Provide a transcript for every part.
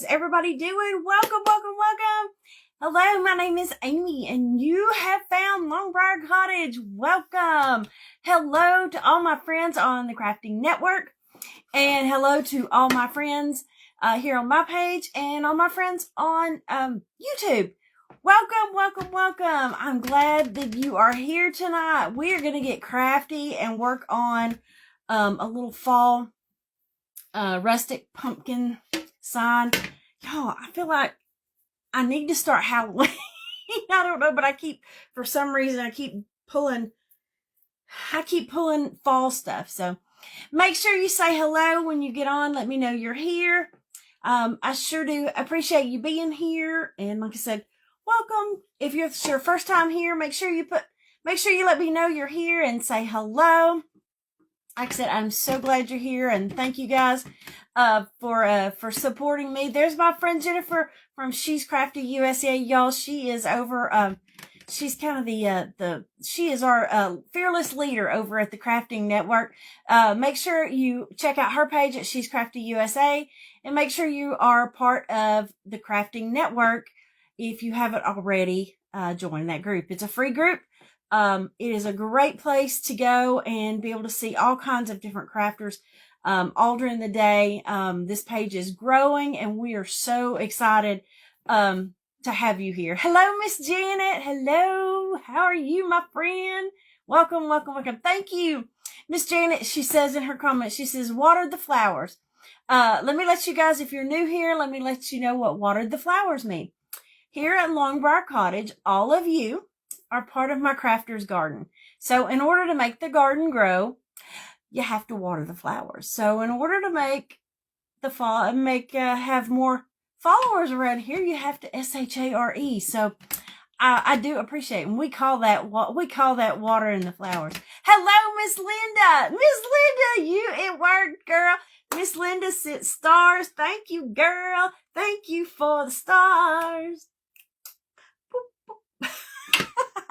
everybody doing? Welcome, welcome, welcome. Hello, my name is Amy, and you have found Long Briar Cottage. Welcome. Hello to all my friends on the Crafting Network, and hello to all my friends here on my page and all my friends on YouTube. Welcome, welcome, welcome. I'm glad that you are here tonight. We are going to get crafty and work on a little fall rustic pumpkin sign. Y'all, I feel like I need to start Halloween. I don't know, but for some reason, I keep pulling fall stuff. So make sure you say hello when you get on. Let me know you're here. I sure do appreciate you being here. And like I said, welcome. If it's your first time here, make sure you let me know you're here and say hello. Like I said, I'm so glad you're here, and thank you guys for supporting me. There's my friend Jennifer from She's Crafty USA, y'all. She is over. She's kind of she is our fearless leader over at the Crafting Network. Make sure you check out her page at She's Crafty USA, and make sure you are part of the Crafting Network if you haven't already joined that group. It's a free group. It is a great place to go and be able to see all kinds of different crafters all during the day. This page is growing, and we are so excited to have you here. Hello, Miss Janet. Hello. How are you, my friend? Welcome, welcome, welcome. Thank you. Miss Janet, she says in her comments, she says, watered the flowers. Let me let you guys, if you're new here, let me let you know what watered the flowers mean. Here at Long Briar Cottage, all of you are part of my crafter's garden. So in order to make the garden grow, you have to water the flowers. So in order to make the fall and have more followers around here, you have to SHARE. So I do appreciate it. And we call that watering the flowers. Hello, Miss Linda. Miss Linda, it worked, girl. Miss Linda sent stars. Thank you, girl. Thank you for the stars.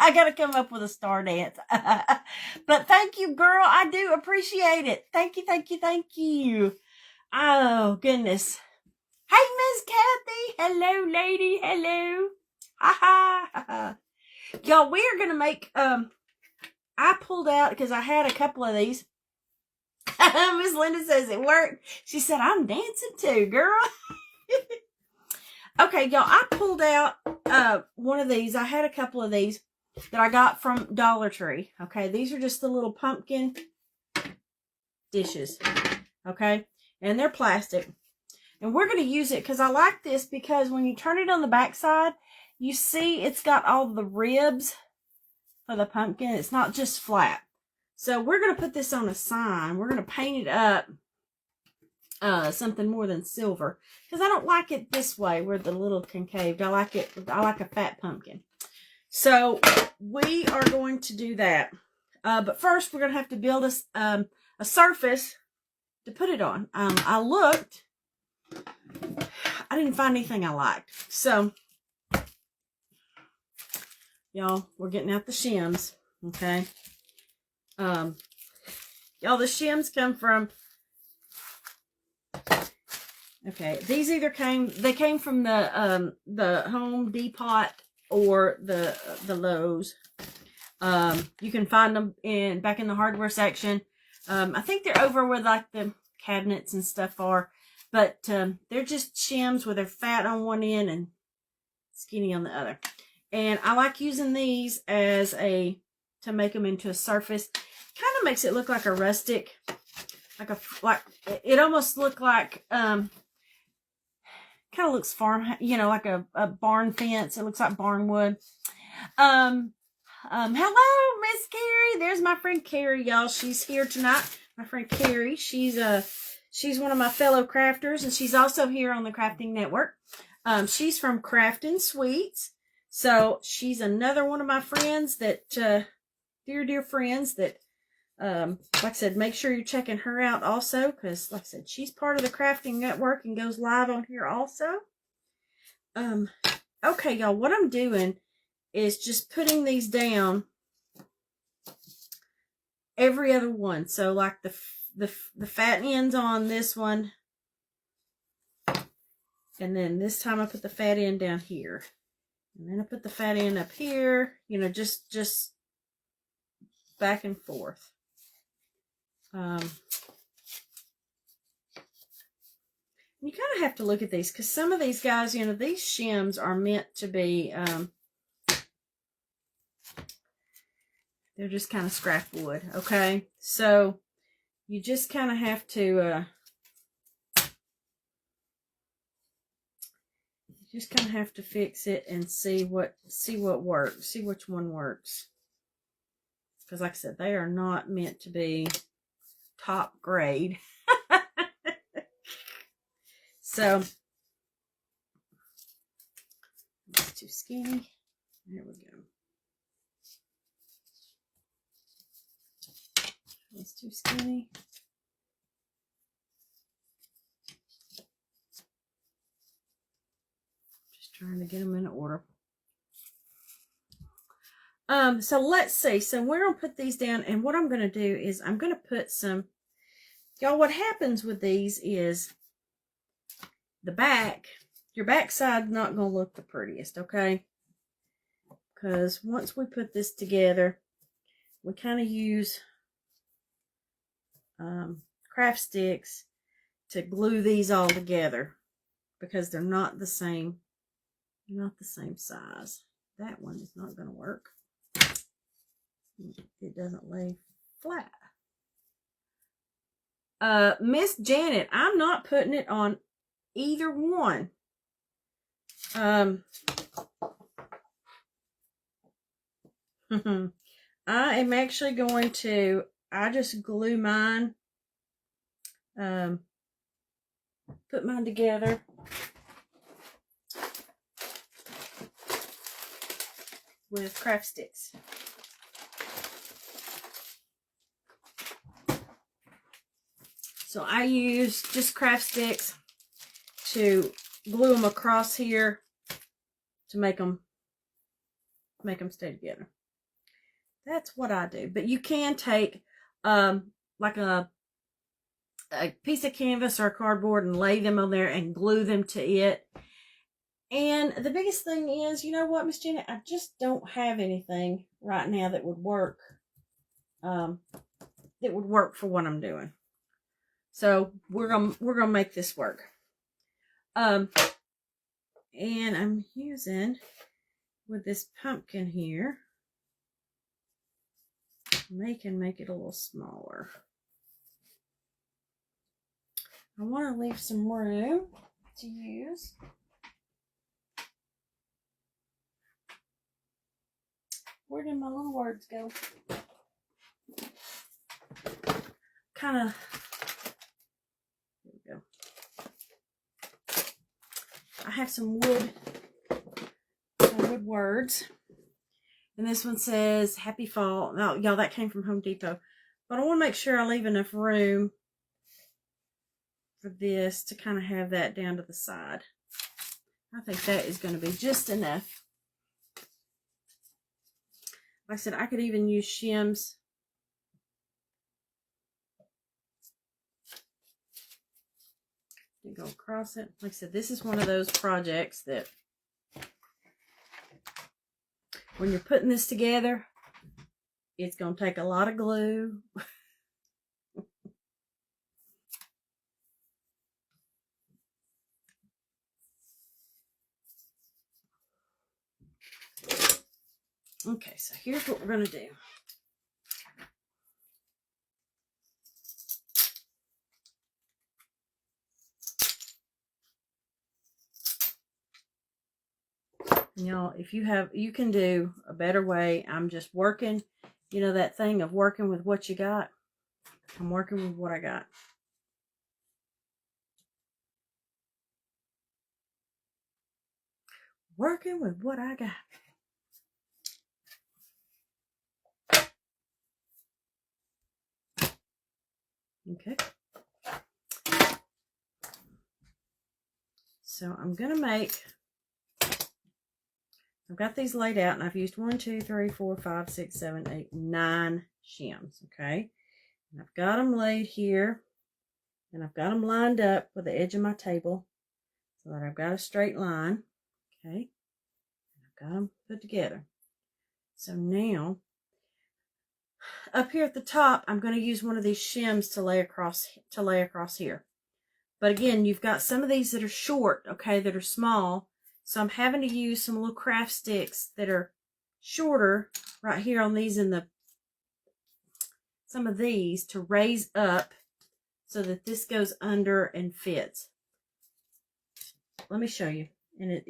I gotta come up with a star dance. But thank you, girl. I do appreciate it. Thank you, thank you, thank you. Oh, goodness. Hey, Miss Kathy. Hello, lady. Hello. Ha ha. Y'all, we are gonna make, I pulled out, because I had a couple of these. Miss Linda says it worked. She said, I'm dancing too, girl. Okay, y'all, I pulled out one of these. I had a couple of these that I got from Dollar Tree. Okay, these are just the little pumpkin dishes. Okay, and they're plastic. And we're going to use it because I like this, because when you turn it on the back side, you see it's got all the ribs for the pumpkin. It's not just flat. So we're going to put this on a sign. We're going to paint it up something more than silver, because I don't like it this way where the little concaved. I like a fat pumpkin. So we are going to do that. But first we're going to have to build a surface to put it on. I looked. I didn't find anything I liked. So, y'all, we're getting out the shims. Okay. Y'all, the shims come from, okay, these either came from the Home Depot or the Lowe's. You can find them back in the hardware section. I think they're over where like the cabinets and stuff are, but they're just shims where they're fat on one end and skinny on the other. And I like using these to make them into a surface. Kind of makes it look like a rustic, it almost look like kind of looks farm, like a barn fence. It looks like Barnwood. Hello, Miss Carrie. There's my friend Carrie, y'all. She's here tonight. My friend Carrie. She's one of my fellow crafters, and she's also here on the Crafting Network. She's from Craftin' Sweets. So she's another one of my friends that, dear friends that, like I said, make sure you're checking her out also, because like I said, she's part of the Crafting Network and goes live on here also. Okay, y'all, what I'm doing is just putting these down every other one. So like the fat ends on this one, And then this time I put the fat end down here. And then I put the fat end up here, you know, just back and forth. You kind of have to look at these because some of these guys, you know, these shims are meant to be, they're just kind of scrap wood, okay? So you just kind of have to, fix it and see what works, see which one works. Because like I said, they are not meant to be top grade. So, it's too skinny. There we go. It's too skinny. Just trying to get them in order. So let's see. So we're going to put these down, and what I'm going to do is I'm going to put some, y'all, what happens with these is the back, your back side's not going to look the prettiest, okay? Because once we put this together, we kind of use craft sticks to glue these all together because they're not the same, size. That one is not going to work. It doesn't lay flat. Miss Janet, I'm not putting it on either one. I am actually going to, I just glue mine, put mine together. With craft sticks. So I use just craft sticks to glue them across here to make them stay together. That's what I do. But you can take like a piece of canvas or cardboard and lay them on there and glue them to it. And the biggest thing is, you know what, Miss Janet, I just don't have anything right now that would work. That would work for what I'm doing. So we're gonna make this work. And I'm using with this pumpkin here. Make it a little smaller. I want to leave some room to use. Where did my little words go? Kind of, there we go. I have some wood words. And this one says, Happy Fall. Now, y'all, that came from Home Depot. But I want to make sure I leave enough room for this to kind of have that down to the side. I think that is going to be just enough. Like I said, I could even use shims. And go across it. Like I said, this is one of those projects that when you're putting this together, it's going to take a lot of glue. Okay, so here's what we're going to do. And y'all, if you can do a better way. I'm just working, you know, that thing of working with what you got. I'm working with what I got. Working with what I got. Okay. So I'm going to make, I've got these laid out and I've used 1, 2, 3, 4, 5, 6, 7, 8, 9 shims. Okay. And I've got them laid here and I've got them lined up with the edge of my table. so that I've got a straight line. Okay, I've got them put together. So now, up here at the top, I'm going to use one of these shims to lay across here. But again, you've got some of these that are short, okay, that are small. So I'm having to use some little craft sticks that are shorter right here on these and some of these to raise up so that this goes under and fits. Let me show you, and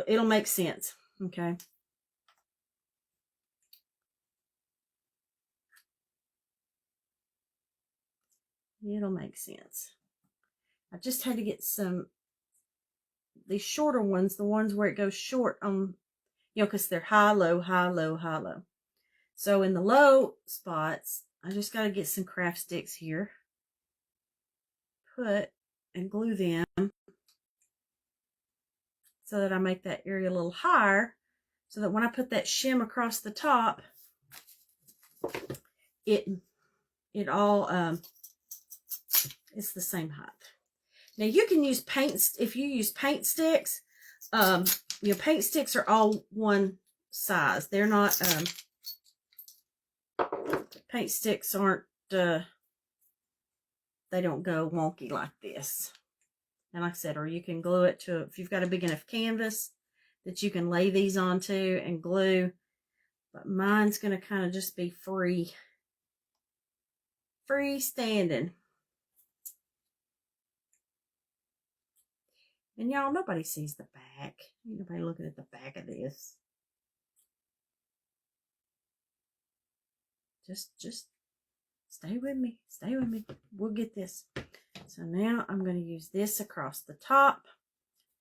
it'll make sense, okay? It'll make sense. I just had to get these shorter ones, the ones where it goes short on, because they're high, low, high, low, high, low. So in the low spots, I just got to get some craft sticks here. Put and glue them so that I make that area a little higher, so that when I put that shim across the top, it all it's the same height. Now you can use if you use paint sticks. Paint sticks are all one size. They're not paint sticks aren't they don't go wonky like this. And like I said, or you can glue it to, if you've got a big enough canvas that you can lay these onto and glue. But mine's going to kind of just be freestanding. And y'all, nobody sees the back. Ain't nobody looking at the back of this. Just stay with me. Stay with me. We'll get this. So now I'm going to use this across the top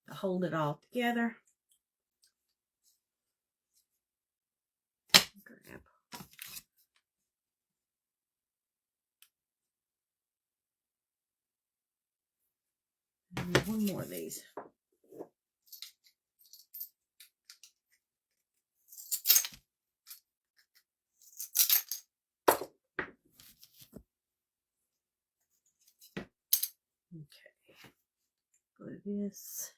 to hold it all together. Grab. And one more of these. Okay, glue this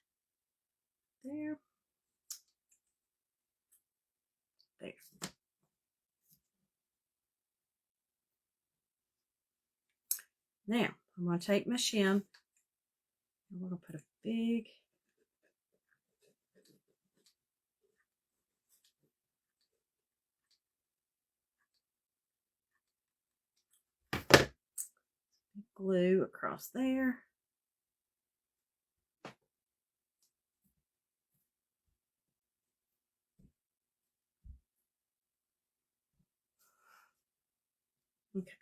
there. There. Now, I'm going to take my shim. I'm going to put a big glue across there. Okay.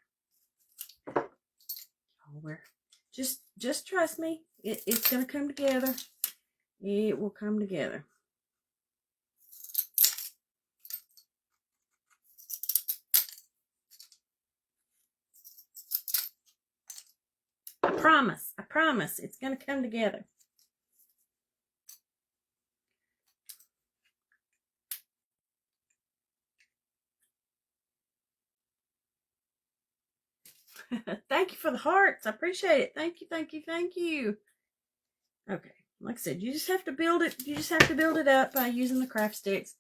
Just trust me. It's going to come together. It will come together. I promise it's going to come together. Thank you for the hearts. I appreciate it. Thank you, thank you, thank you. Okay, like I said, you just have to build it. You just have to build it up by using the craft sticks.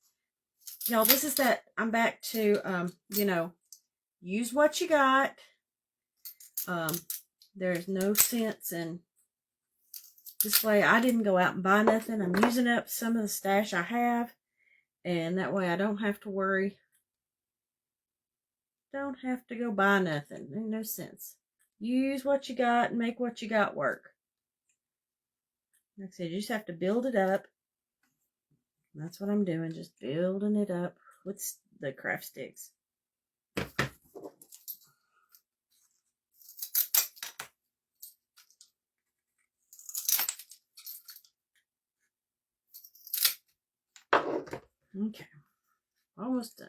Y'all, this is that. I'm back to, use what you got. There's no sense in this way. I didn't go out and buy nothing. I'm using up some of the stash I have, and that way I don't have to worry. Don't have to go buy nothing. Ain't no sense. Use what you got and make what you got work. Like I said, you just have to build it up. And that's what I'm doing, just building it up with the craft sticks. Okay, almost done.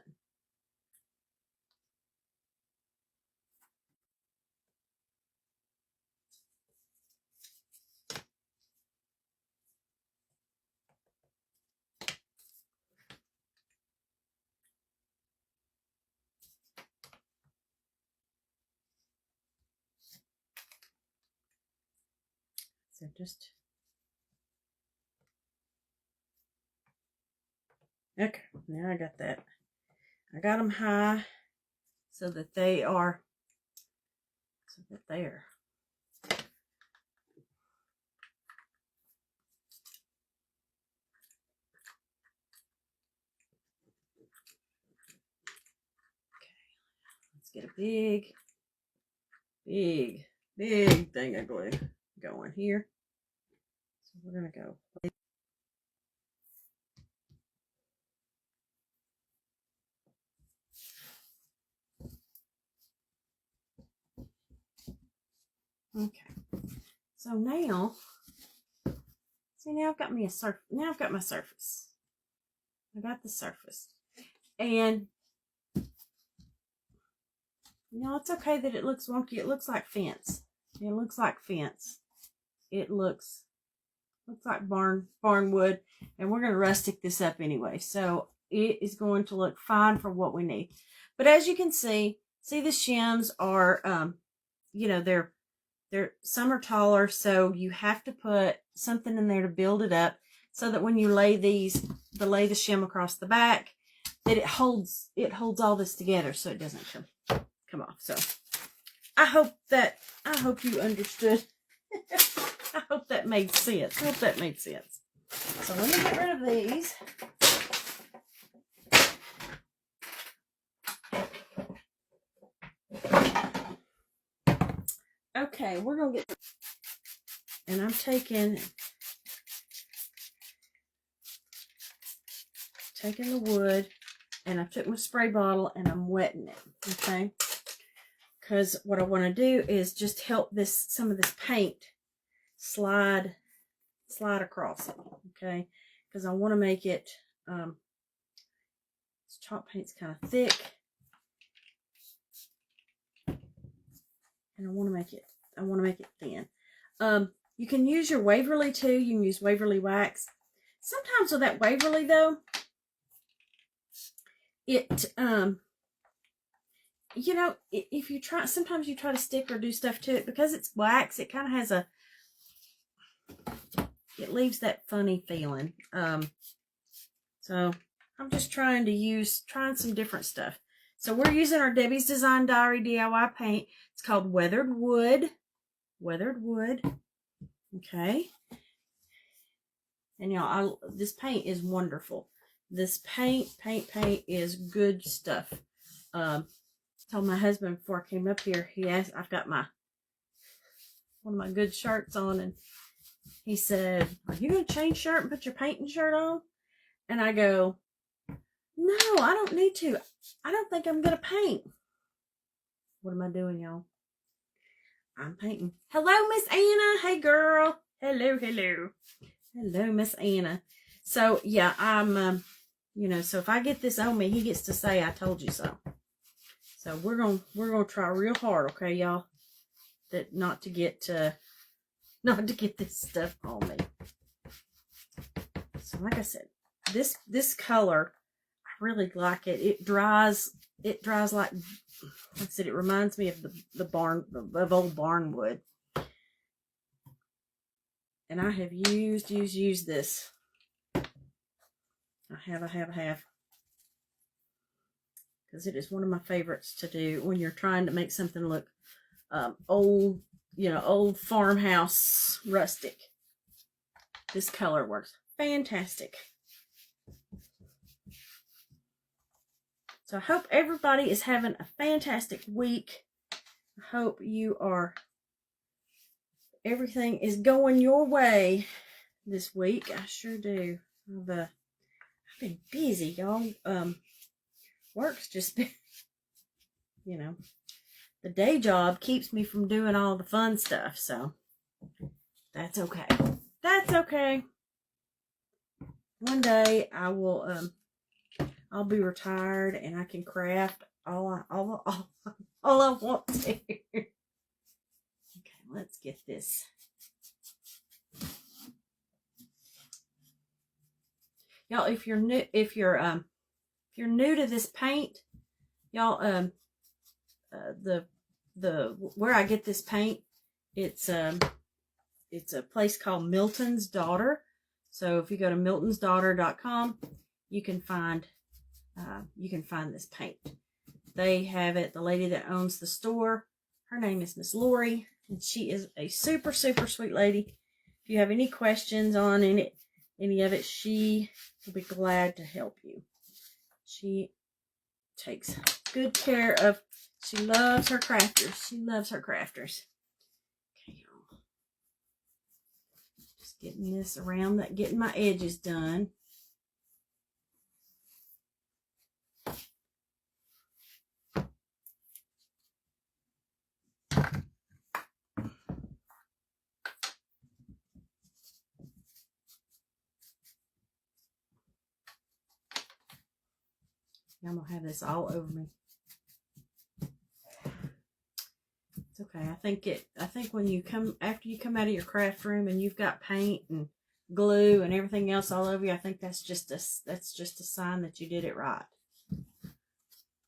So just Okay, now I got that. I got them high so that they are, there. Let's get a big thing of glue going here. So we're going to go. Okay. So now, see, now I've got me a surface. Now I've got my surface. I got the surface. And, it's okay that it looks wonky. It looks like fence. It looks like fence. It looks like barnwood. And we're going to rustic this up anyway. So it is going to look fine for what we need. But as you can see the shims are, they're some are taller, so you have to put something in there to build it up so that when you lay the shim across the back, that it holds all this together so it doesn't come off. So I hope you understood. I hope that made sense. So let me get rid of these. Okay, we're going to get, and I'm taking the wood, and I took my spray bottle and I'm wetting it, okay? Because what I want to do is just help some of this paint slide across it, okay? Because I want to make it, this chalk paint's kind of thick, and I want to make it thin. You can use your Waverly too. You can use Waverly wax. Sometimes with that Waverly though, it if you try, sometimes you try to stick or do stuff to it, because it's wax, it kind of has it leaves that funny feeling. So I'm just trying some different stuff. So we're using our Debbie's Design Diary DIY paint. It's called Weathered Wood. Okay. And y'all, this paint is wonderful. This paint is good stuff. I told my husband before I came up here, he asked, I've got one of my good shirts on, and he said, "Are you going to change shirt and put your painting shirt on?" And I go, "No, I don't need to. I don't think I'm going to paint." What am I doing, y'all? I'm painting. Hello, Miss Anna. Hey, girl. Hello. Hello, Miss Anna. So, yeah, I'm, so if I get this on me, he gets to say, "I told you so." So we're going to try real hard, okay, y'all? That not to get this stuff on me. So like I said, this color, I really like it. It dries like I said, it reminds me of of old Barnwood. And I have used this. I have. Because it is one of my favorites to do when you're trying to make something look old, old farmhouse rustic. This color works fantastic. So I hope everybody is having a fantastic week. I hope everything is going your way this week. I sure do. I've been busy, y'all. Work's just been, the day job keeps me from doing all the fun stuff, so that's okay. That's okay. One day I'll be retired and I can craft all I want to. Okay, let's get this. Y'all, if you're new to this paint, y'all, where I get this paint, it's a place called Milton's Daughter. So if you go to miltonsdaughter.com, you can find this paint. They have it. The lady that owns the store, her name is Miss Lori, and she is a super, super sweet lady. If you have any questions on any of it, she will be glad to help you. She takes good care of, she loves her crafters. She loves her crafters. Okay, y'all. Just getting this around, getting my edges done. I'm gonna have this all over me. It's okay. I think when you come, after you come out of your craft room and you've got paint and glue and everything else all over you, I think that's just a sign that you did it right.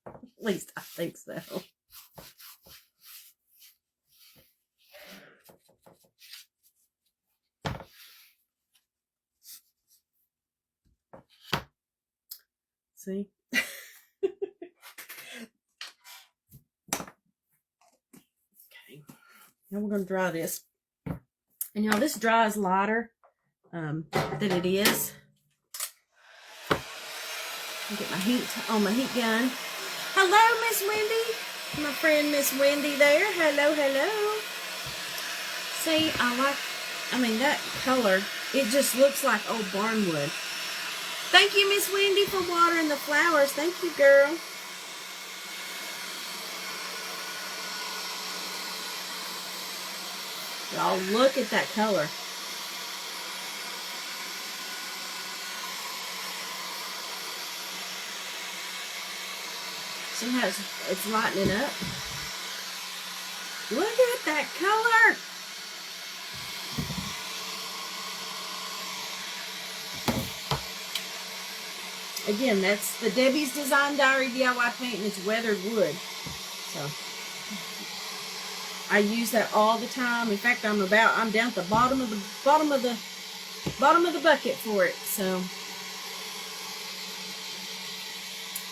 At least I think so. See? Now we're going to dry this. And y'all, this dries lighter than it is. Get my heat on my heat gun. Hello, Miss Wendy. My friend Miss Wendy there. Hello, hello. See, I mean, that color, it just looks like old Barnwood. Thank you, Miss Wendy, for watering the flowers. Thank you, girl. Y'all, look at that color. See how it's lightening up? Look at that color. Again, that's the Debbie's Design Diary DIY paint, and it's weathered wood. So I use that all the time. In fact, I'm down at the bottom of the bucket for it. So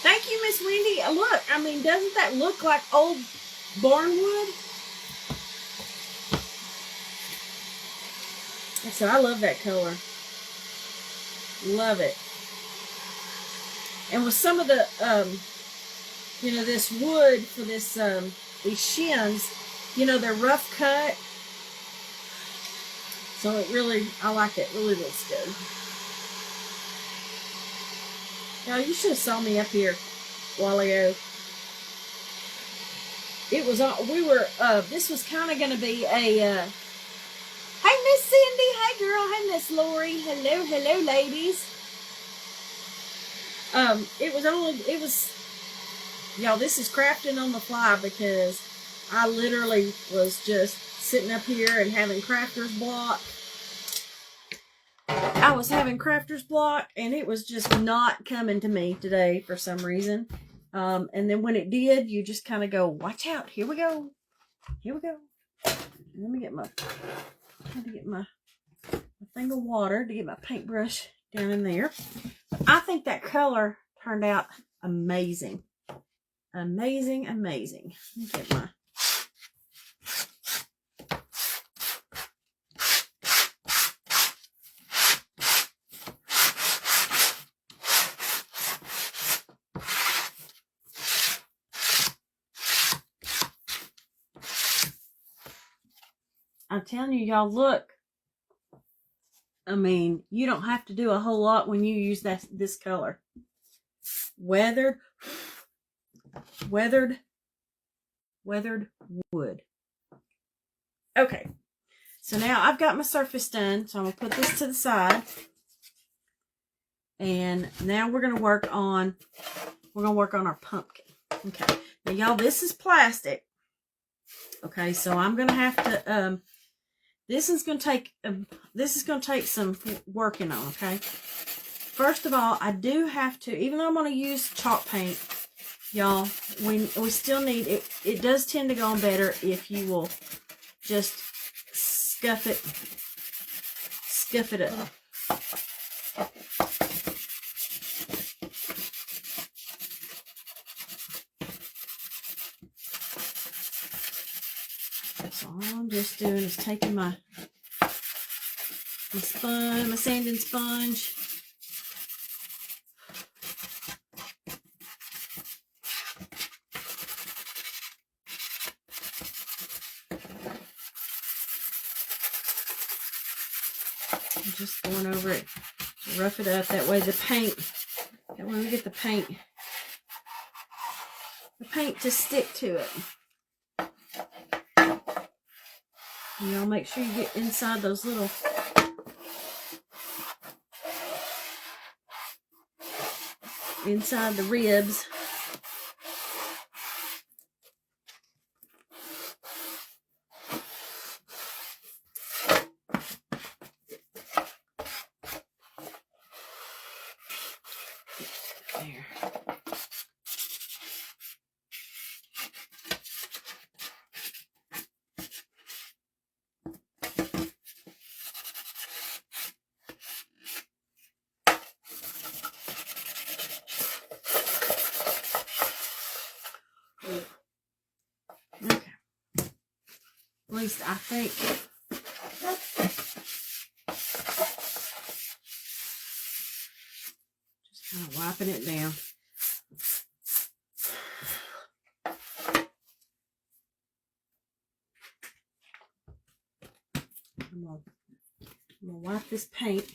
thank you, Miss Wendy. Look, I mean, doesn't that look like old Barnwood? So I love that color. Love it. And with some of the, you know, this wood for this, these shims, you know, they're rough cut. So it really, I like it. It really looks good. Now, you should have saw me up here a while ago. It was, this was kind of going to be a, hey, Miss Cindy. Hey, girl. Hey, Miss Lori. Hello, hello, ladies. Y'all, this is crafting on the fly because I literally was just sitting up here and having crafter's block. I was having crafter's block and it was just not coming to me today for some reason. And then when it did, you just kind of go, watch out. Here we go. Here we go. Let me get my thing of water to get my paintbrush down in there. I think that color turned out amazing. Amazing, amazing. Let me get my... I'm telling you, y'all, look. I mean, you don't have to do a whole lot when you use this color. Weathered wood. Okay. So now I've got my surface done. So I'm going to put this to the side. And now we're going to work on our pumpkin. Okay. Now, y'all, this is plastic. Okay. So I'm going to have to, this is going to take some working on, okay? First of all, I do have to, even though I'm going to use chalk paint, y'all, we still need, it does tend to go on better if you will just scuff it up. So all I'm just doing is taking my sponge, my sanding sponge. I'm just going over it to rough it up. That way the paint, that way we get the paint to stick to it. And y'all make sure you get inside those little inside the ribs. There. Okay. At least I think. Just kind of wiping it down. I'm gonna wipe this paint.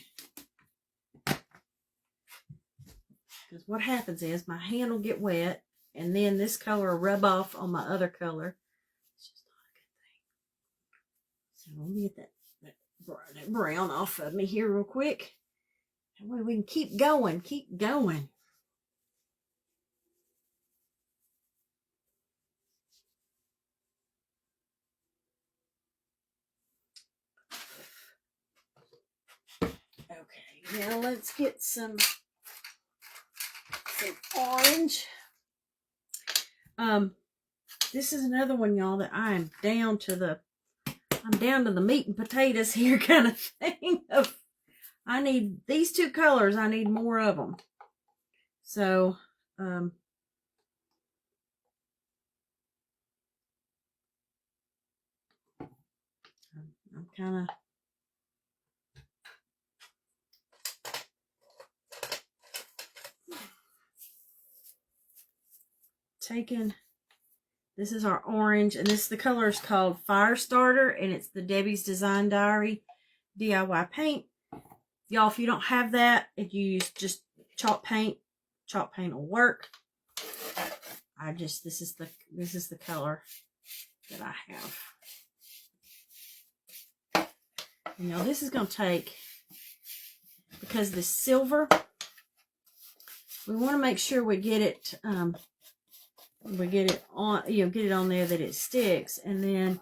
Because what happens is my hand will get wet and then this color will rub off on my other color. It's just not a good thing. So let me get that brown off of me here real quick. That way we can keep going, keep going. Okay, now let's get some orange. This is another one, y'all, that I'm down to the meat and potatoes here kind of thing. I need these two colors. I need more of them. So, I'm kind of taking, this is our orange, and the color is called Firestarter, and it's the Debbie's Design Diary DIY paint. Y'all, if you don't have that, if you use just chalk paint will work. This is the color that I have. You know, this is going to take, because the silver, we want to make sure we get it on, get it on there that it sticks, and then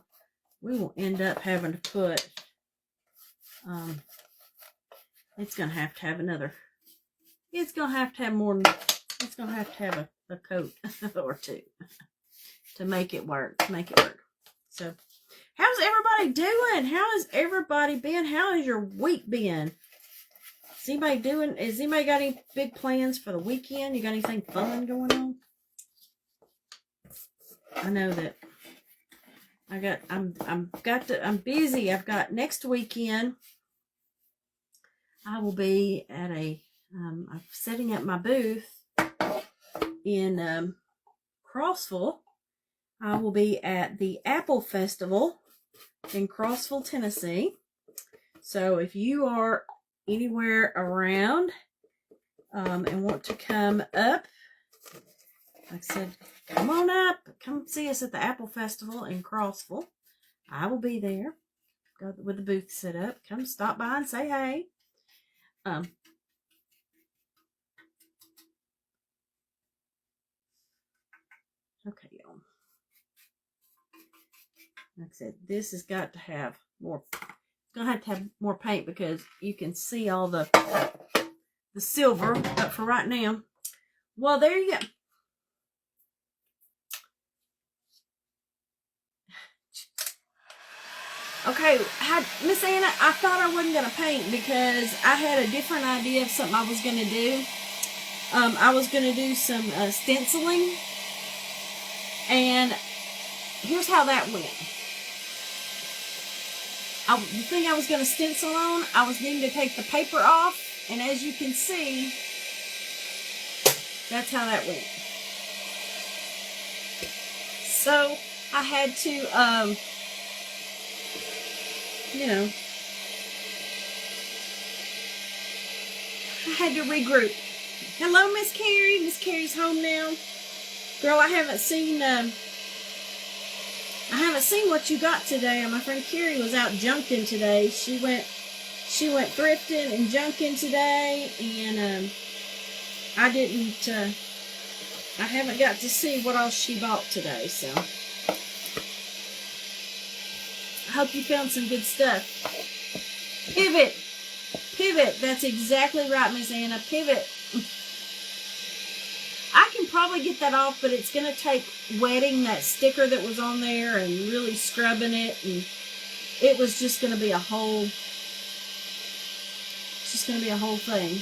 we will end up having to put, it's going to have more, it's going to have to have a coat or two to make it work, So, how's everybody doing? How has everybody been? How has your week been? Has anybody got any big plans for the weekend? You got anything fun going on? I know that I'm busy. I've got next weekend. I will be at I'm setting up my booth in Crossville. I will be at the Apple Festival in Crossville, Tennessee. So if you are anywhere around and want to come up, like I said, come on up. Come see us at the Apple Festival in Crossville. I will be there. Go with the booth set up. Come stop by and say hey. Okay, y'all. Like I said, this has got to have more. It's gonna have to have more paint because you can see all the silver. But for right now, well, there you go. Okay, Miss Anna, I thought I wasn't going to paint because I had a different idea of something I was going to do. I was going to do some stenciling, and here's how that went. the thing I was going to stencil on, I was needing to take the paper off, and as you can see, that's how that went. So I had to, you know, I had to regroup. Hello, Miss Carrie. Miss Carrie's home now. Girl, I haven't seen what you got today. My friend Carrie was out junking today. She went thrifting and junking today, and I haven't got to see what else she bought today, so I hope you found some good stuff. Pivot. That's exactly right, Miss Anna. Pivot. I can probably get that off, but it's going to take wetting that sticker that was on there and really scrubbing it, and it was just going to be a whole thing.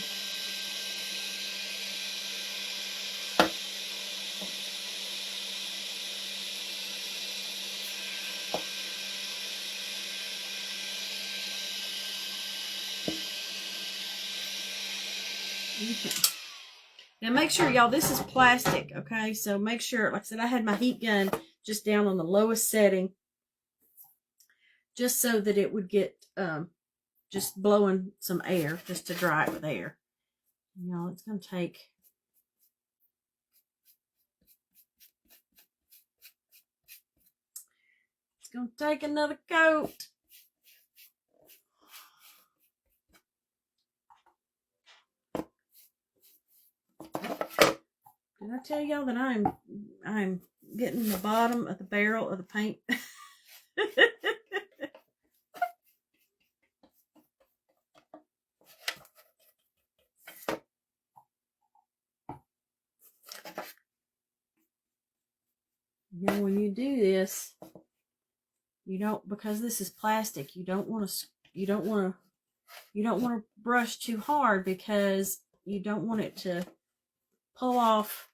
Okay. Now make sure, y'all, this is plastic, okay? So make sure, like I said, I had my heat gun just down on the lowest setting, just so that it would get just blowing some air, just to dry it with air. Y'all, it's going to take... It's going to take another coat. Did I tell y'all that I'm getting the bottom of the barrel of the paint? You know, when you do this, you don't, because this is plastic, you don't want to brush too hard, because you don't want it to pull off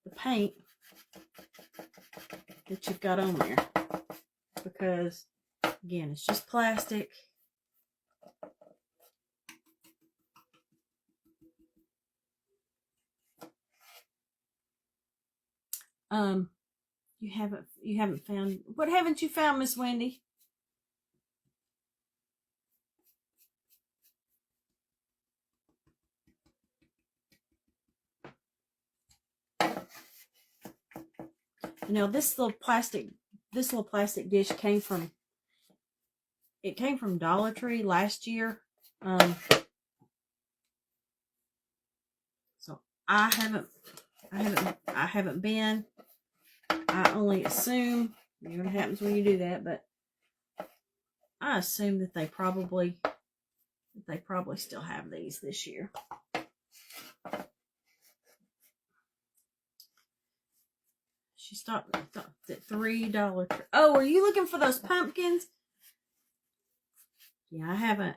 the paint that you've got on there, because again, it's just plastic. You haven't found, what haven't you found, Miss Wendy? You know, this little plastic dish came from Dollar Tree last year. So I haven't been. I only assume, you know what happens when you do that, but I assume that they probably still have these this year. She stopped at $3. Oh, are you looking for those pumpkins? Yeah, I haven't.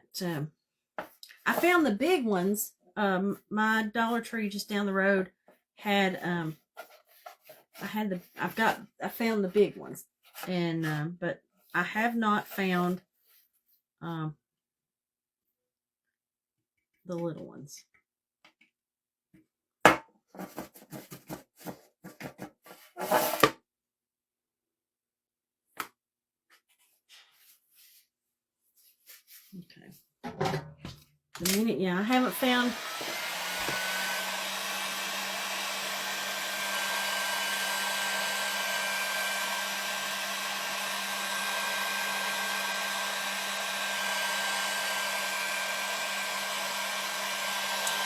I found the big ones. My Dollar Tree just down the road had I found the big ones, and but I have not found the little ones. Okay. The minute, yeah, I haven't found.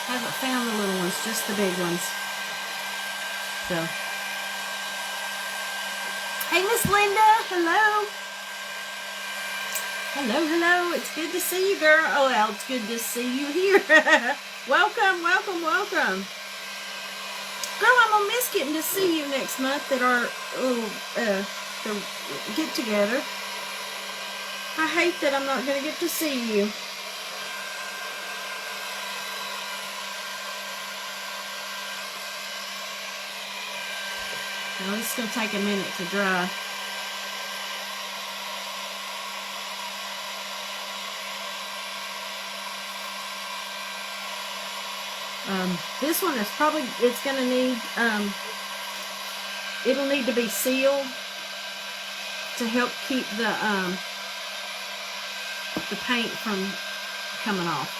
Haven't found the little ones, just the big ones. So, hey, Miss Linda, hello. Hello. It's good to see you, girl. Oh, well, it's good to see you here. Welcome. Girl, I'm gonna miss getting to see you next month at our little get together. I hate that I'm not gonna get to see you. Now, this is going to take a minute to dry. This one is probably, it's going to need, it'll need to be sealed to help keep the paint from coming off.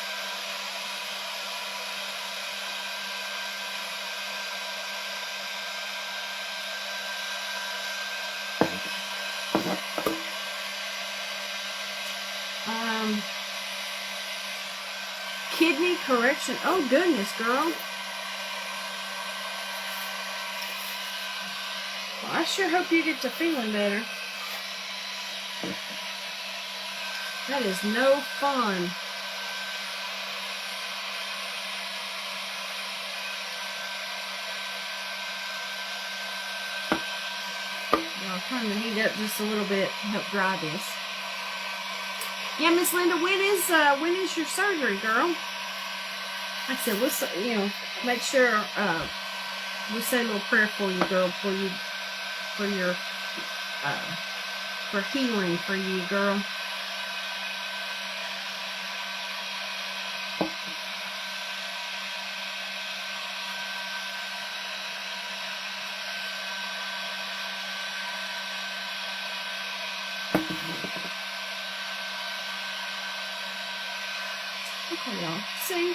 Kidney correction. Oh goodness, girl. Well, I sure hope you get to feeling better. That is no fun. I'll turn the heat up just a little bit to help dry this. Yeah, Miss Linda, when is your surgery, girl? Like I said, we'll, you know, make sure we say a little prayer for you, girl, for healing for you, girl. Okay, y'all. See?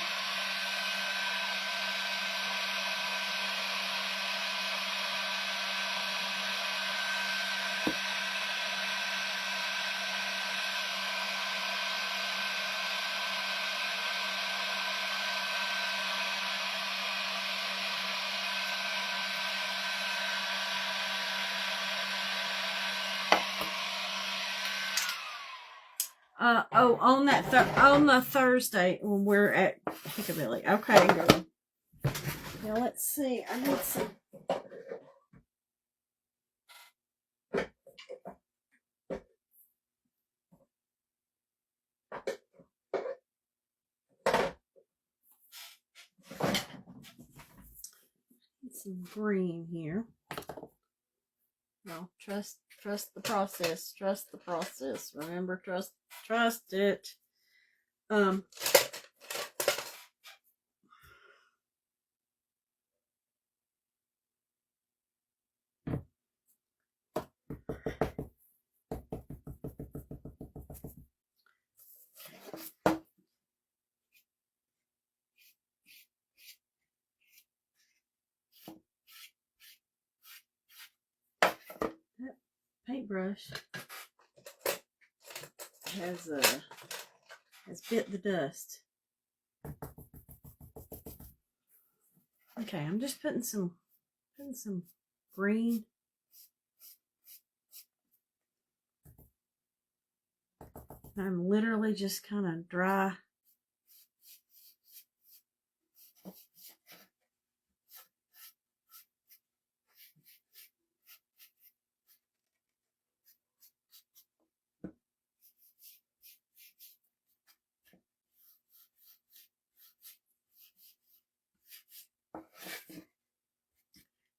On the Thursday when we're at Piccadilly. Okay, girl. Now let's see. I need some. Some green here. No, trust the process. Trust the process. Remember, trust it. Paintbrush has bit the dust. Okay, I'm just putting some green. I'm literally just kind of dry.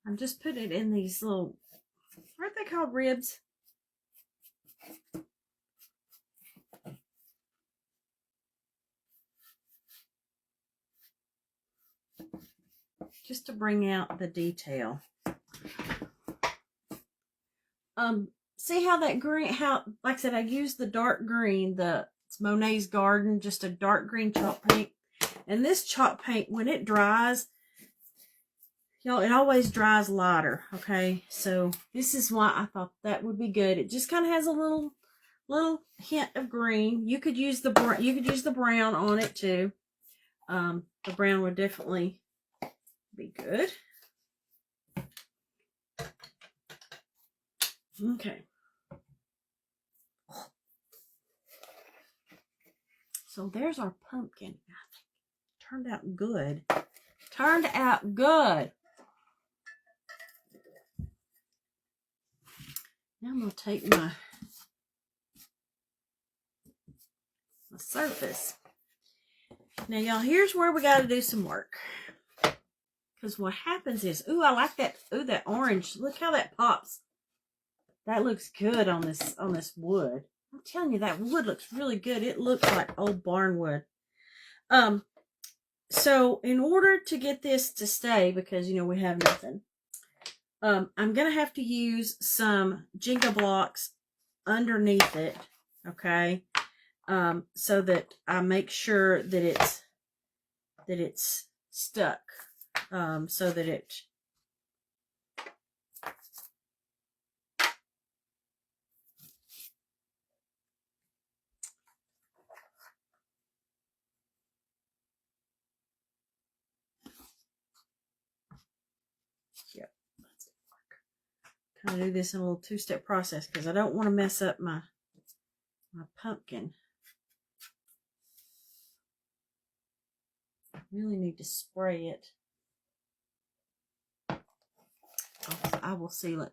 I'm just putting it in these little, aren't they called ribs? Just to bring out the detail. See how that green, like I said, I used the dark green, it's Monet's Garden, just a dark green chalk paint. And this chalk paint, when it dries, y'all, it always dries lighter, okay? So this is why I thought that would be good. It just kind of has a little hint of green. You could use the brown on it too. The brown would definitely be good. Okay. So there's our pumpkin. Turned out good. Turned out good. Now I'm going to take my surface. Now, y'all, here's where we got to do some work. Because what happens is, ooh, I like that. Ooh, that orange. Look how that pops. That looks good on this wood. I'm telling you, that wood looks really good. It looks like old Barnwood. So in order to get this to stay, because, you know, we have nothing, I'm going to have to use some Jenga blocks underneath it, okay? So that I make sure that it's stuck, so that it, yep, kind of do this in a little two-step process because I don't want to mess up my pumpkin. I really need to spray it. I will seal it.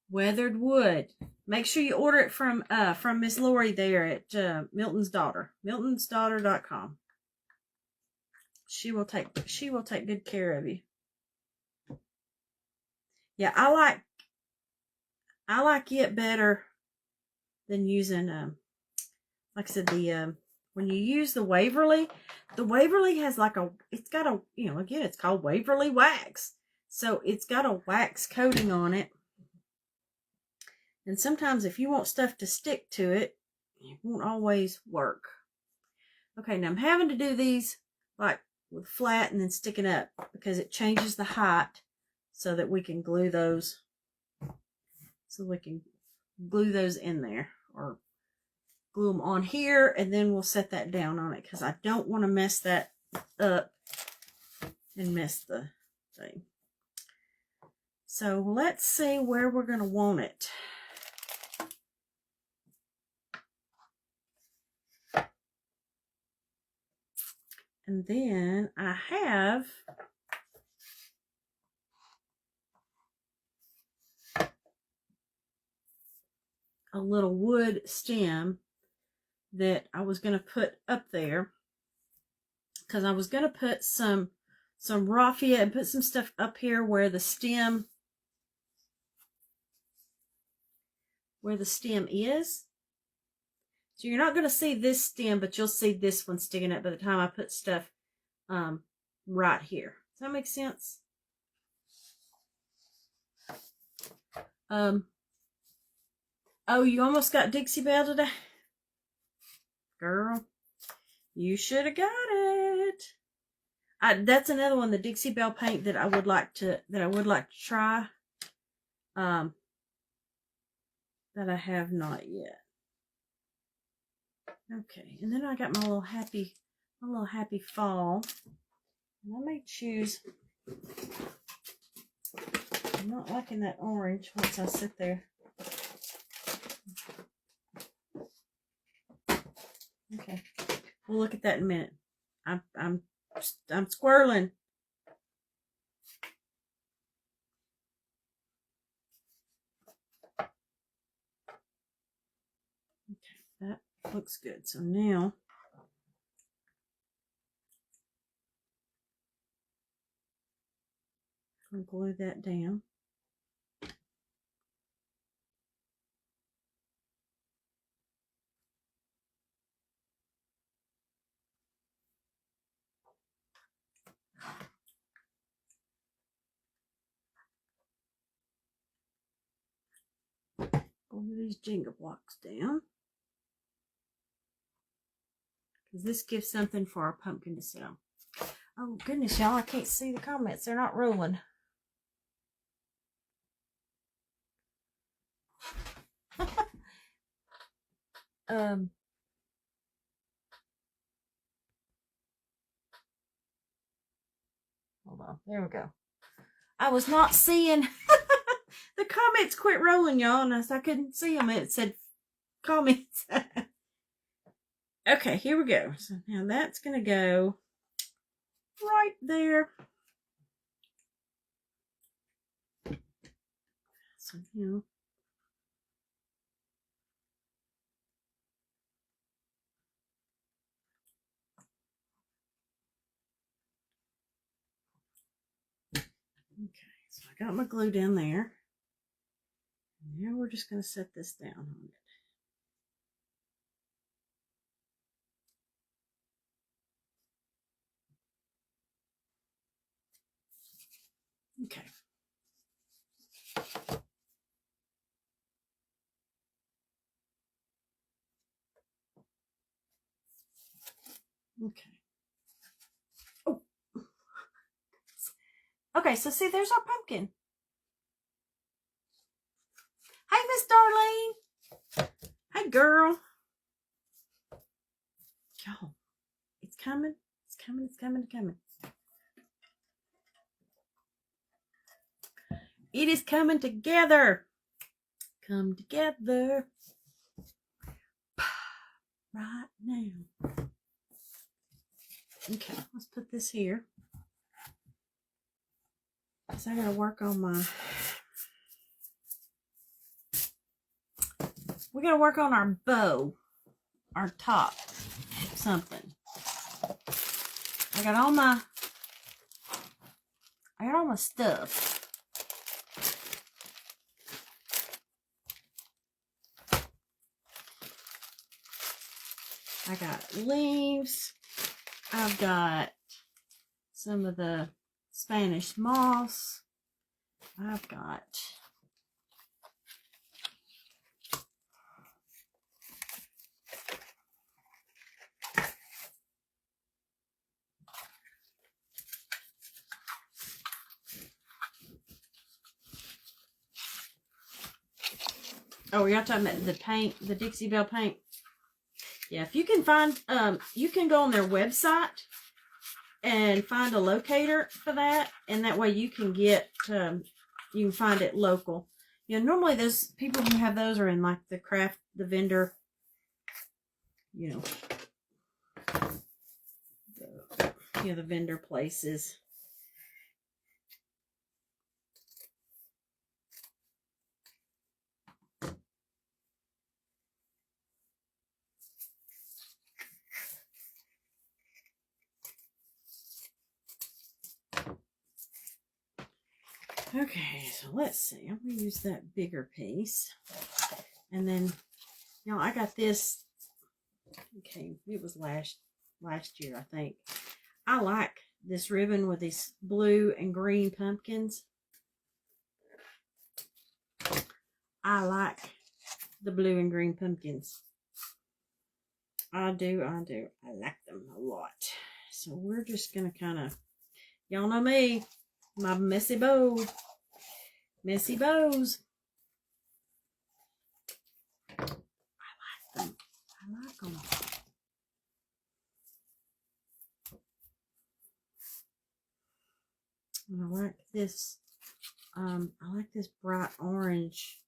Weathered wood. Make sure you order it from Miss Lori there at Milton's Daughter. Milton'sDaughter.com. She will take good care of you. Yeah, I like it better than using like I said, the when you use the Waverly has like it's got a, you know, again, it's called Waverly wax. So it's got a wax coating on it. And sometimes if you want stuff to stick to it, it won't always work. Okay, now I'm having to do these like with flat and then sticking up because it changes the height so that we can glue those. So we can glue those in there or glue them on here, and then we'll set that down on it because I don't want to mess that up and miss the thing. So let's see where we're going to want it. And then I have a little wood stem that I was going to put up there because I was going to put some raffia and put some stuff up here where the stem is. So you're not going to see this stem, but you'll see this one sticking up by the time I put stuff right here. Does that make sense? Oh, you almost got Dixie Belle today? Girl, you should have got it. That's another one, the Dixie Belle paint that I would like to try. That I have not yet. Okay, and then I got my little happy fall. And I may choose. I'm not liking that orange once I sit there. Okay, we'll look at that in a minute. I'm squirreling. Okay, that looks good. So now I'll glue that down. Glue these Jenga blocks down. Because this gives something for our pumpkin to sit on. Oh goodness, y'all, I can't see the comments. They're not rolling. Hold on. There we go. I was not seeing the comments quit rolling, y'all, and I couldn't see them. It said comments. Okay, here we go. So now that's going to go right there. So now okay, so I got my glue down there. And now we're just going to set this down on it. Okay. Okay. Oh. Okay, so see, there's our pumpkin. Hey, Miss Darlene. Hey, girl. Y'all, it's coming. It's coming. It's coming. It's coming. It is coming together. Come together. Right now. Okay, let's put this here. Because I gotta work on my... We gotta work on our bow. Our top. Something. I got all my stuff. I got leaves. I've got some of the Spanish moss. I've got oh, y'all talking about the paint, the Dixie Belle paint? Yeah, if you can find, you can go on their website and find a locator for that, and that way you can get, you can find it local. You know, normally those people who have those are in like the vendor, you know, the vendor places. Okay, so let's see. I'm going to use that bigger piece. And then, you know, I got this. Okay, it was last year, I think. I like this ribbon with these blue and green pumpkins. I like the blue and green pumpkins. I do. I like them a lot. So we're just going to kind of, y'all know me. My messy bow. Messy bows. I like them. I like them. And I like this. I like this bright orange.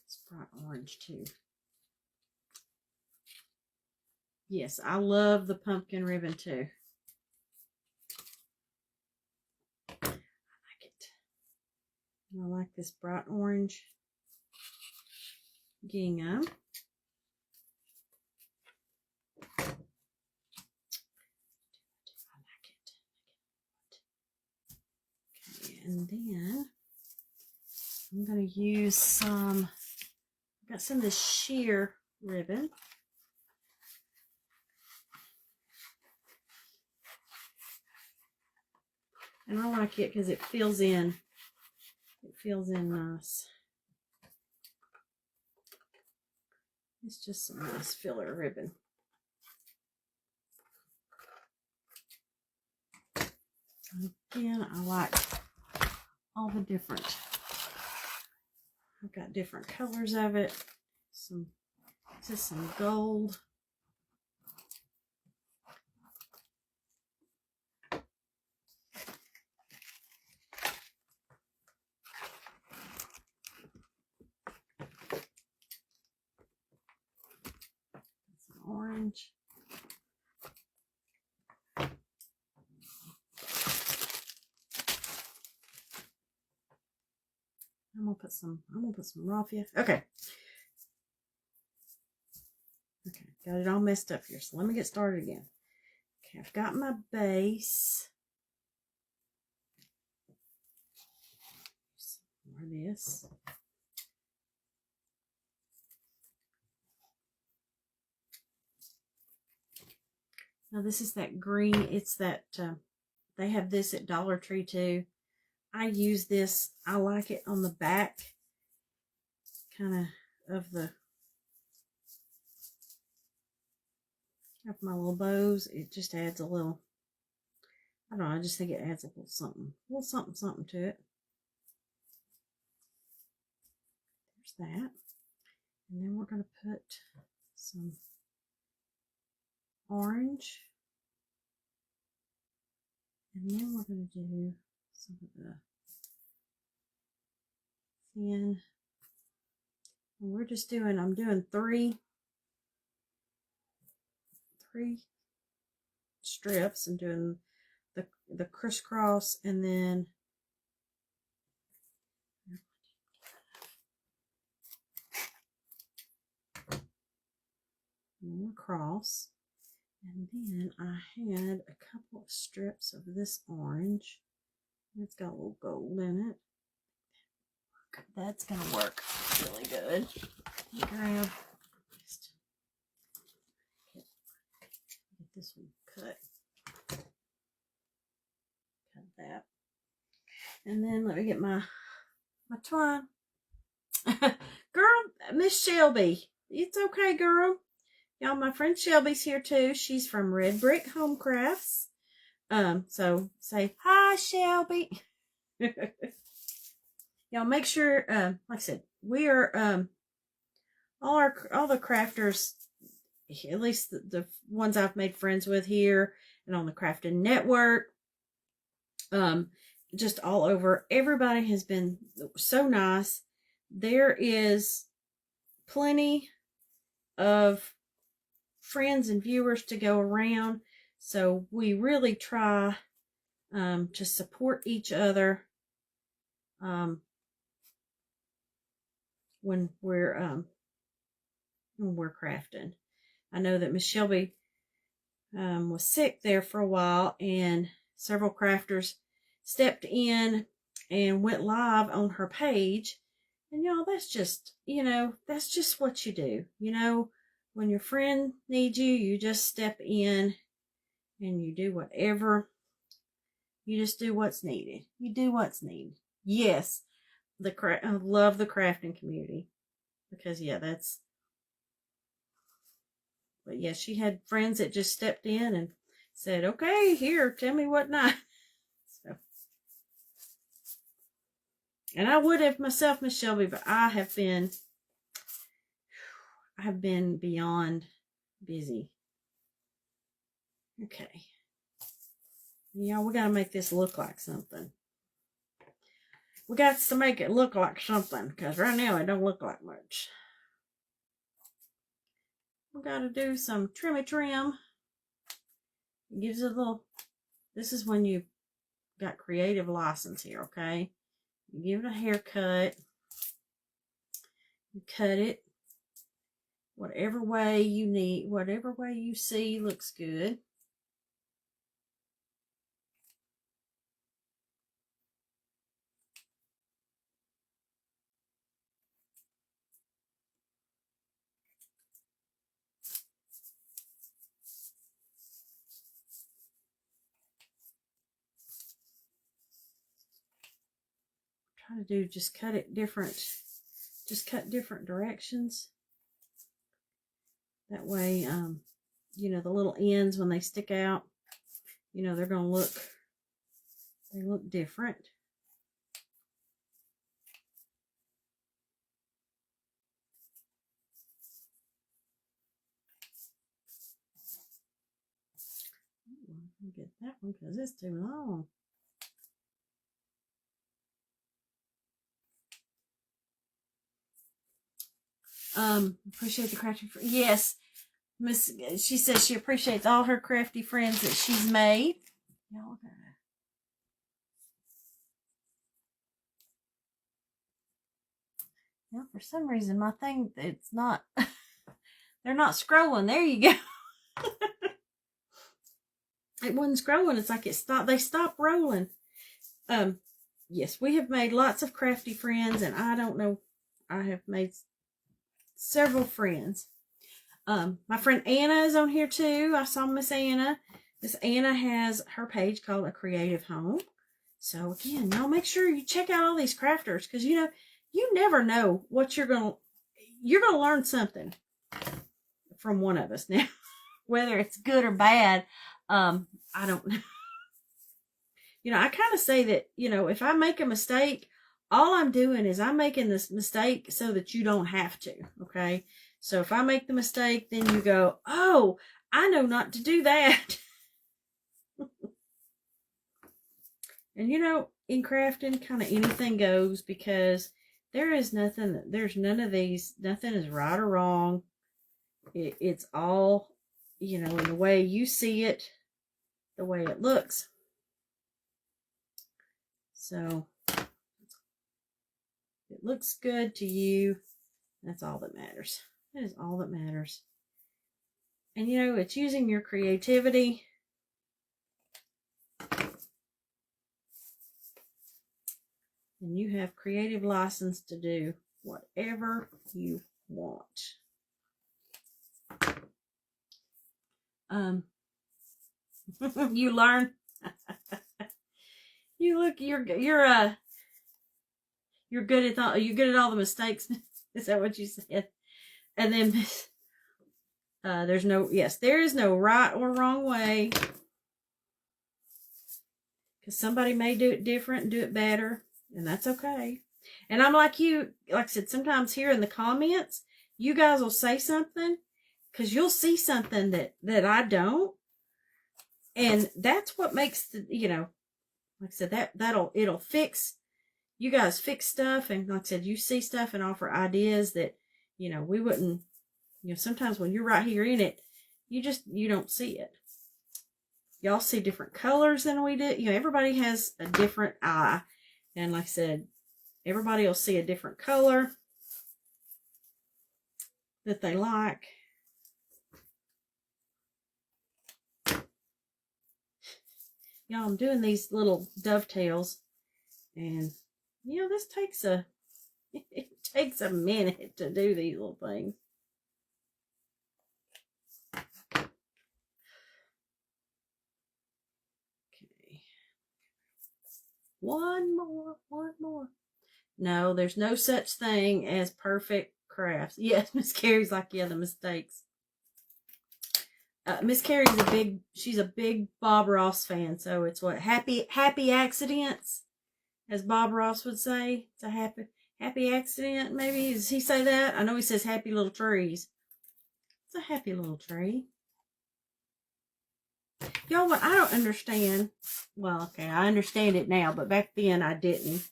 It's bright orange too. Yes, I love the pumpkin ribbon too. I like this bright orange gingham. I like it. Okay, and then I'm going to use some, I've got some of this sheer ribbon. And I like it because it fills in. It fills in nice. It's just some nice filler ribbon. Again, I like all the different. I've got different colors of it. Just some gold. Orange. I'm gonna put some raffia. Okay. Okay, got it all messed up here. So let me get started again. Okay, I've got my base. Some more of this. Now this is that green. It's that They have this at Dollar Tree too. I use this. I like it on the back, kind of my little bows. It just adds a little, I don't know, I just think it adds a little something to it. There's that. And then we're going to put some orange. And then we're going to do some of the thin. And we're just doing, I'm doing three strips and doing the crisscross, and then across. And then I had a couple of strips of this orange. It's got a little gold in it. That's gonna work really good. Grab, just get this one cut. Cut that. And then let me get my twine. Girl, Miss Shelby. It's okay, girl. Y'all, my friend Shelby's here too. She's from Red Brick Home Crafts. So say hi, Shelby. Y'all make sure, like I said, we are all the crafters, at least the ones I've made friends with here and on the Crafting Network, just all over. Everybody has been so nice. There is plenty of friends and viewers to go around, so we really try to support each other when we're crafting. I know that Miss Shelby was sick there for a while, and several crafters stepped in and went live on her page. And y'all, that's just, that's just what you do. When your friend needs you, you just step in and you do whatever. You just do what's needed. You do what's needed. Yes, I love the crafting community, because but yeah, she had friends that just stepped in and said, okay, here, tell me what not. So, and I would have myself, Miss Shelby, but I have been beyond busy. Okay. Y'all, we got to make this look like something. We got to make it look like something, because right now it don't look like much. We got to do some trim. It gives it a little, this is when you got creative license here, okay? You give it a haircut. You cut it whatever way you need, whatever way you see looks good. Try to do, just cut different directions. That way, the little ends, when they stick out, they're going to look different. Get that one because it's too long. Appreciate the crafty. Yes, Miss. She says she appreciates all her crafty friends that she's made. Y'all got it. Well, for some reason, my thing, it's not. They're not scrolling. There you go. It wasn't scrolling. It's like it stopped. They stopped rolling. Yes, we have made lots of crafty friends, and I don't know. I have made several friends. My friend Anna is on here too. I saw Miss Anna. Miss Anna has her page called A Creative Home. So again, y'all make sure you check out all these crafters, because you never know what you're gonna learn something from one of us now. Whether it's good or bad, I don't know. I kind of say that, if I make a mistake, all I'm doing is I'm making this mistake so that you don't have to, okay? So if I make the mistake, then you go, oh, I know not to do that. And in crafting, kind of anything goes, because there's none of these, nothing is right or wrong. It's all, in the way you see it, the way it looks. So it looks good to you. That's all that matters. That is all that matters. And it's using your creativity. And you have creative license to do whatever you want. You learn. You're good at all the mistakes. Is that what you said? And then there is no right or wrong way, because somebody may do it different and do it better, and that's okay. And I'm like you, like I said, sometimes here in the comments, you guys will say something because you'll see something that I don't, and that's what makes the, like I said, it'll fix, you guys fix stuff, and like I said, you see stuff and offer ideas that we wouldn't. Sometimes when you're right here in it, you don't see it. Y'all see different colors than we do. Everybody has a different eye. And like I said, everybody will see a different color that they like. Y'all, I'm doing these little dovetails. And, this takes it takes a minute to do these little things. One more. No, there's no such thing as perfect crafts. Yes, Miss Carrie's like, yeah, the mistakes. Miss Carrie's she's a big Bob Ross fan, so it's what, happy accidents, as Bob Ross would say. It's a happy accident, maybe. Does he say that? I know he says happy little trees. It's a happy little tree. Y'all, what I don't understand, well, okay, I understand it now, but back then I didn't.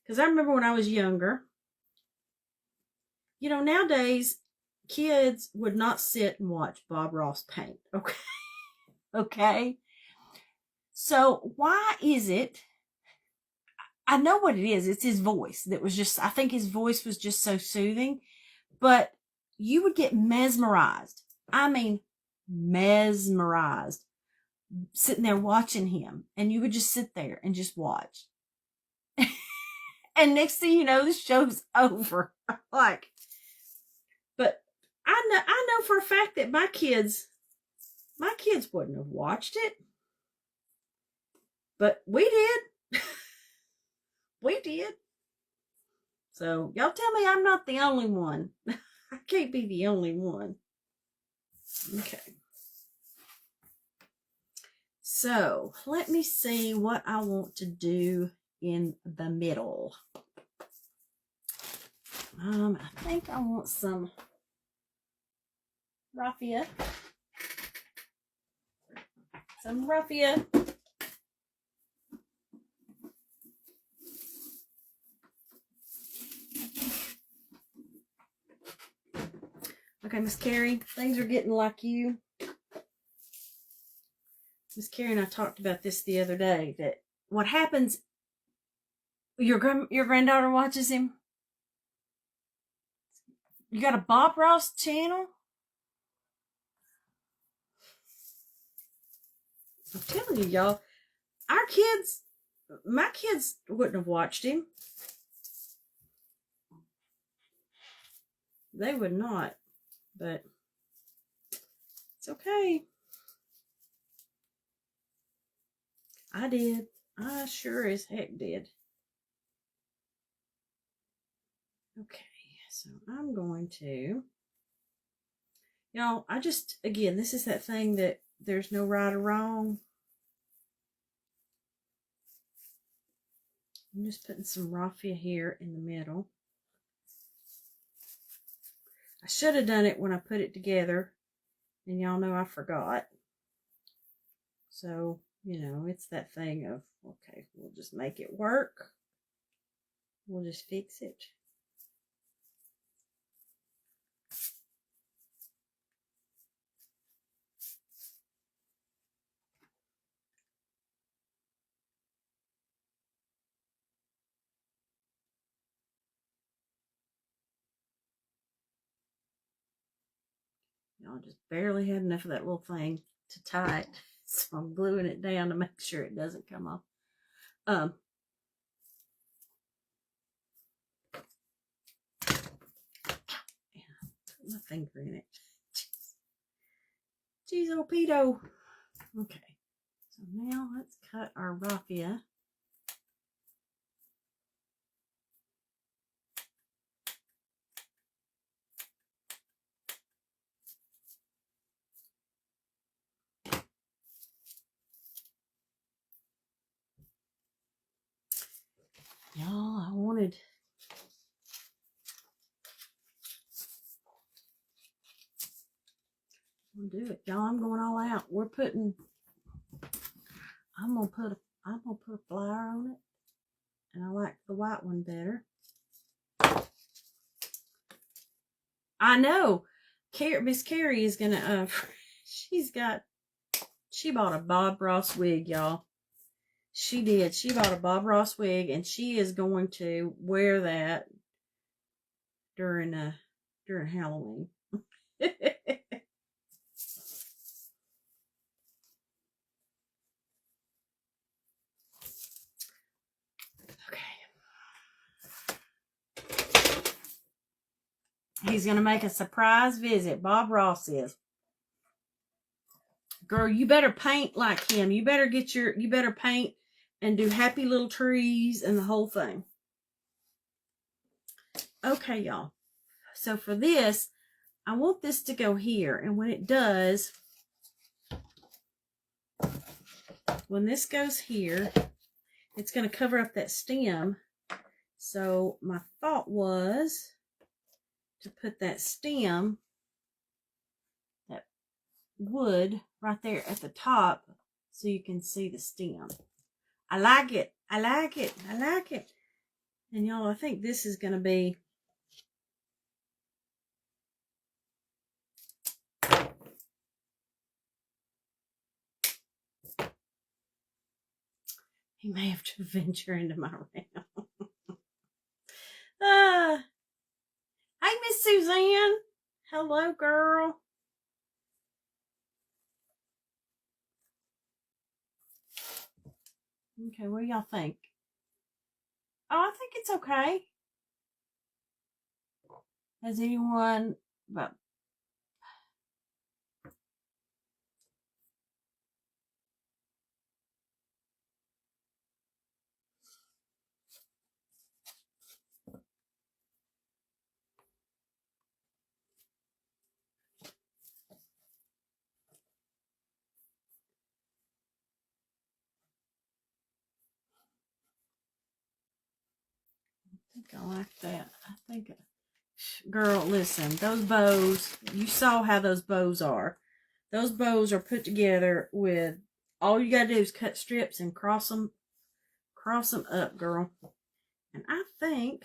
Because I remember when I was younger, nowadays, kids would not sit and watch Bob Ross paint, okay? Okay? So, why is it, I know what it is, it's his voice that was just, I think his voice was just so soothing, but you would get mesmerized. I mean, mesmerized. Sitting there watching him, and you would just sit there and just watch. And next thing you know, the show's over. Like, but I know for a fact that my kids wouldn't have watched it, but we did. We did. So y'all tell me I'm not the only one. I can't be the only one. Okay. So, let me see what I want to do in the middle. I think I want some raffia. Some raffia. Okay, Miss Carrie, things are getting like you. Miss Carrie and I talked about this the other day, that what happens, your granddaughter watches him. You got a Bob Ross channel? I'm telling you, y'all, my kids wouldn't have watched him. They would not, but it's okay. I did. I sure as heck did. Okay, so I'm going to, y'all, again, this is that thing that there's no right or wrong. I'm just putting some raffia here in the middle. I should have done it when I put it together, and y'all know I forgot. So, you know, it's that thing of, okay, we'll just make it work. We'll just fix it. Y'all, just barely had enough of that little thing to tie it. So I'm gluing it down to make sure it doesn't come off. Put my finger in it. Jeez, oh pedo. Okay. So now let's cut our raffia. Y'all, I wanted I'll do it. Y'all, I'm going all out. I'm gonna put a flower on it. And I like the white one better. I know. Miss Carrie is gonna she bought a Bob Ross wig, y'all. She did. She bought a Bob Ross wig, and she is going to wear that during Halloween. He's going to make a surprise visit. Bob Ross is. Girl, you better paint like him. You better paint and do happy little trees and the whole thing. Okay, y'all. So for this, I want this to go here. And when it does, when this goes here, it's going to cover up that stem. So my thought was to put that stem, that wood right there at the top, so you can see the stem. I like it. I like it. I like it. And y'all, I think this is going to be he may have to venture into my realm. Hey, Miss Suzanne. Hello, girl. Okay, what do y'all think? Oh, I think it's okay. Has anyone... Well, I like that. I think, girl, listen, those bows, you saw how those bows are. Those bows are put together with, all you gotta do is cut strips and cross them up, girl. And I think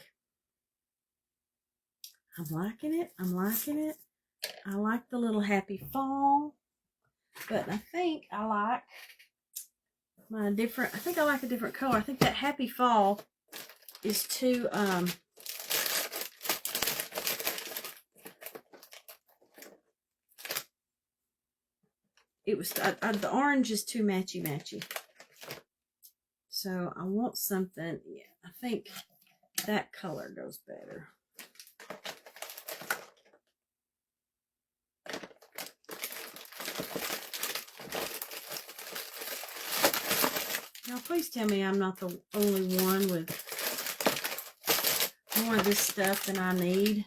I'm liking it. I'm liking it. I like the little happy fall, but I think I like I think I like a different color. I think that happy fall is too, the orange is too matchy. So I want something, yeah, I think that color goes better. Now, please tell me I'm not the only one with more of this stuff than I need.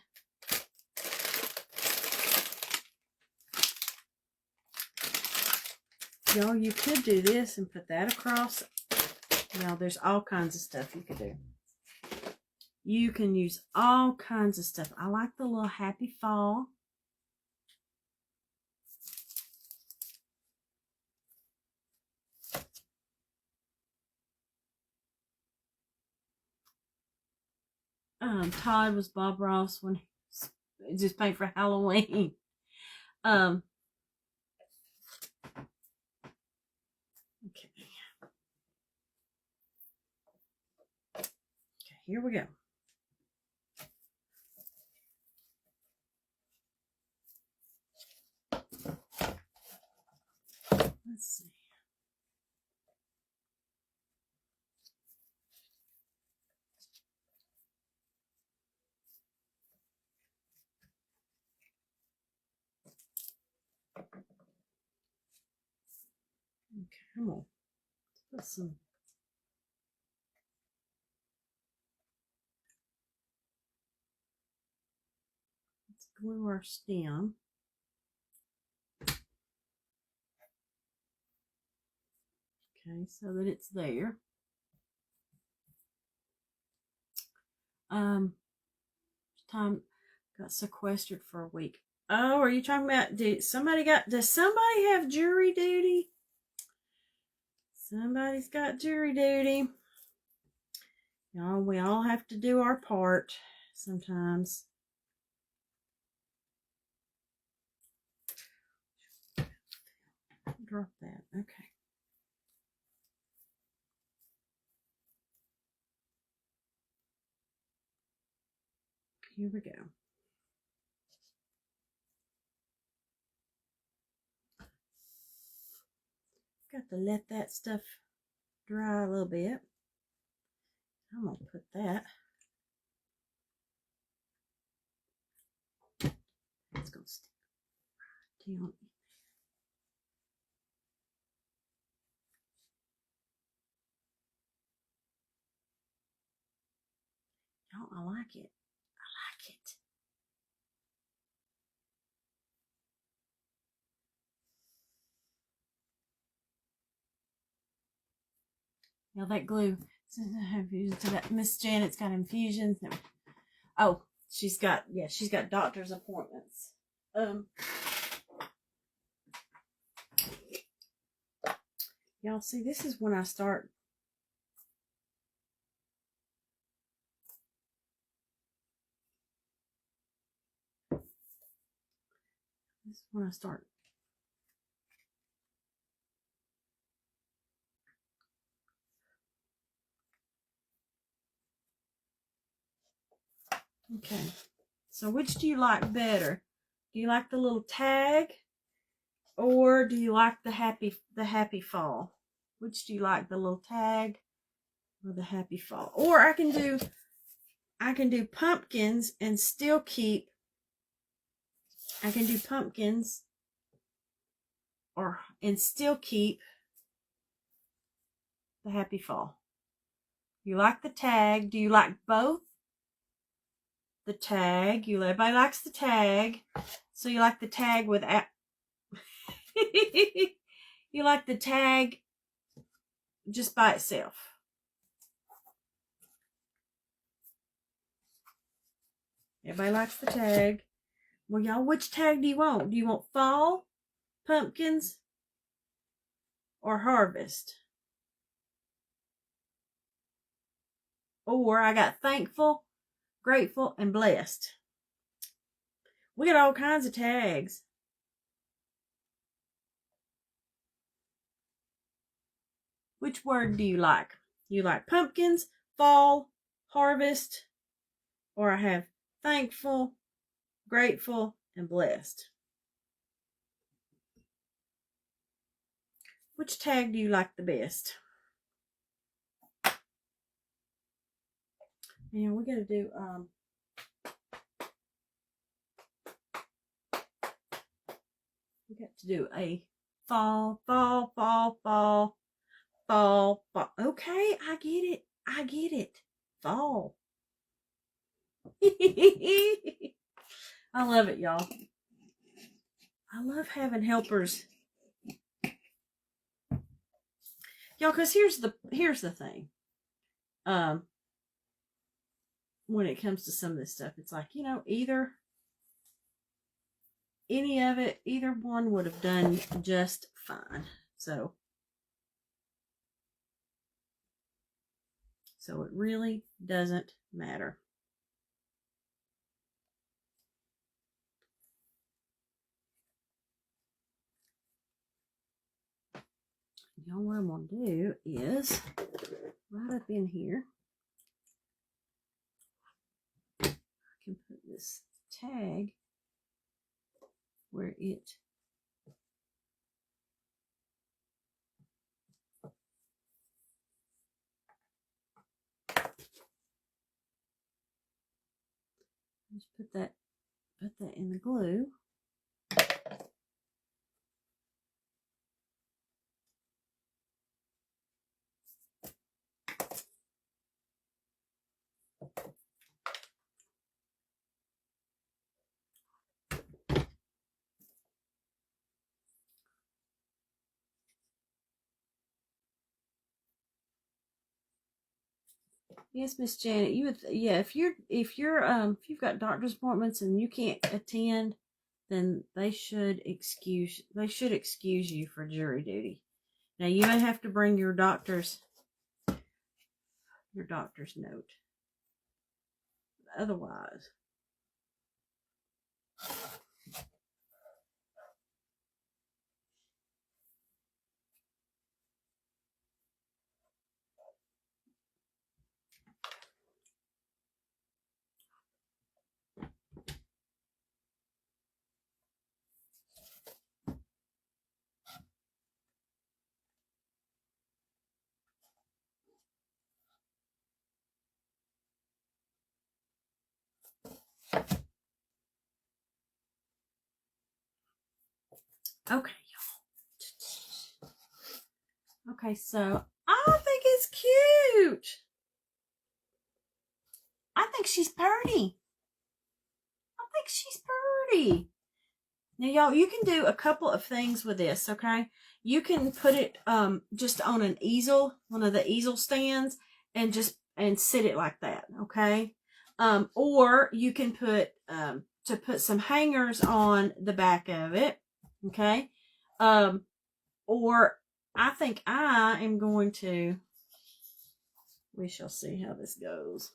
Y'all, you could do this and put that across. Now, there's all kinds of stuff you could do. You can use all kinds of stuff. I like the little happy fall. Todd was Bob Ross when he just paint for Halloween. Okay. Okay, here we go. Let's see. Okay, I'm gonna put some. Let's glue our stem. Okay, so that it's there. Time got sequestered for a week. Oh, are you talking about, does somebody have jury duty? Somebody's got jury duty. Y'all, we all have to do our part sometimes. Drop that. Okay. Here we go. Got to let that stuff dry a little bit. I'm going to put that. It's going to stick right down. Y'all, I like it. I like it. Now that glue, Miss Janet's got infusions. No. Oh, she's got doctor's appointments. Y'all see, this is when I start. This is when I start. Okay, so which do you like better? Do you like the little tag, or do you like the happy fall? Which do you like, the little tag or the happy fall? Or I can do pumpkins and still keep. I can do pumpkins and still keep the happy fall. You like the tag? Do you like both? The tag. Everybody likes the tag. So you like the tag without. You like the tag just by itself. Everybody likes the tag. Well, y'all, which tag do you want? Do you want fall, pumpkins, or harvest? Or I got thankful, grateful, and blessed. We got all kinds of tags. Which word do you like? You like pumpkins, fall, harvest, or I have thankful, grateful, and blessed. Which tag do you like the best? And we got to do a fall, fall. Okay, I get it. I get it. Fall. I love it, y'all. I love having helpers. Y'all, because here's the thing. When it comes to some of this stuff, it's like, you know, either any of it, either one would have done just fine. So it really doesn't matter. Y'all, what I'm going to do is right up in here, I can put this tag where it just put that in the glue. Yes, Miss Janet, you would, yeah, if you've got doctor's appointments and you can't attend, then they should excuse you for jury duty. Now you may have to bring your doctor's note. Otherwise, okay, y'all. Okay, so I think it's cute. I think she's pretty. Now, y'all, you can do a couple of things with this, okay? You can put it just on an easel, one of the easel stands, and sit it like that, okay? Or you can put some hangers on the back of it, okay? Or I think I am going to, we shall see how this goes.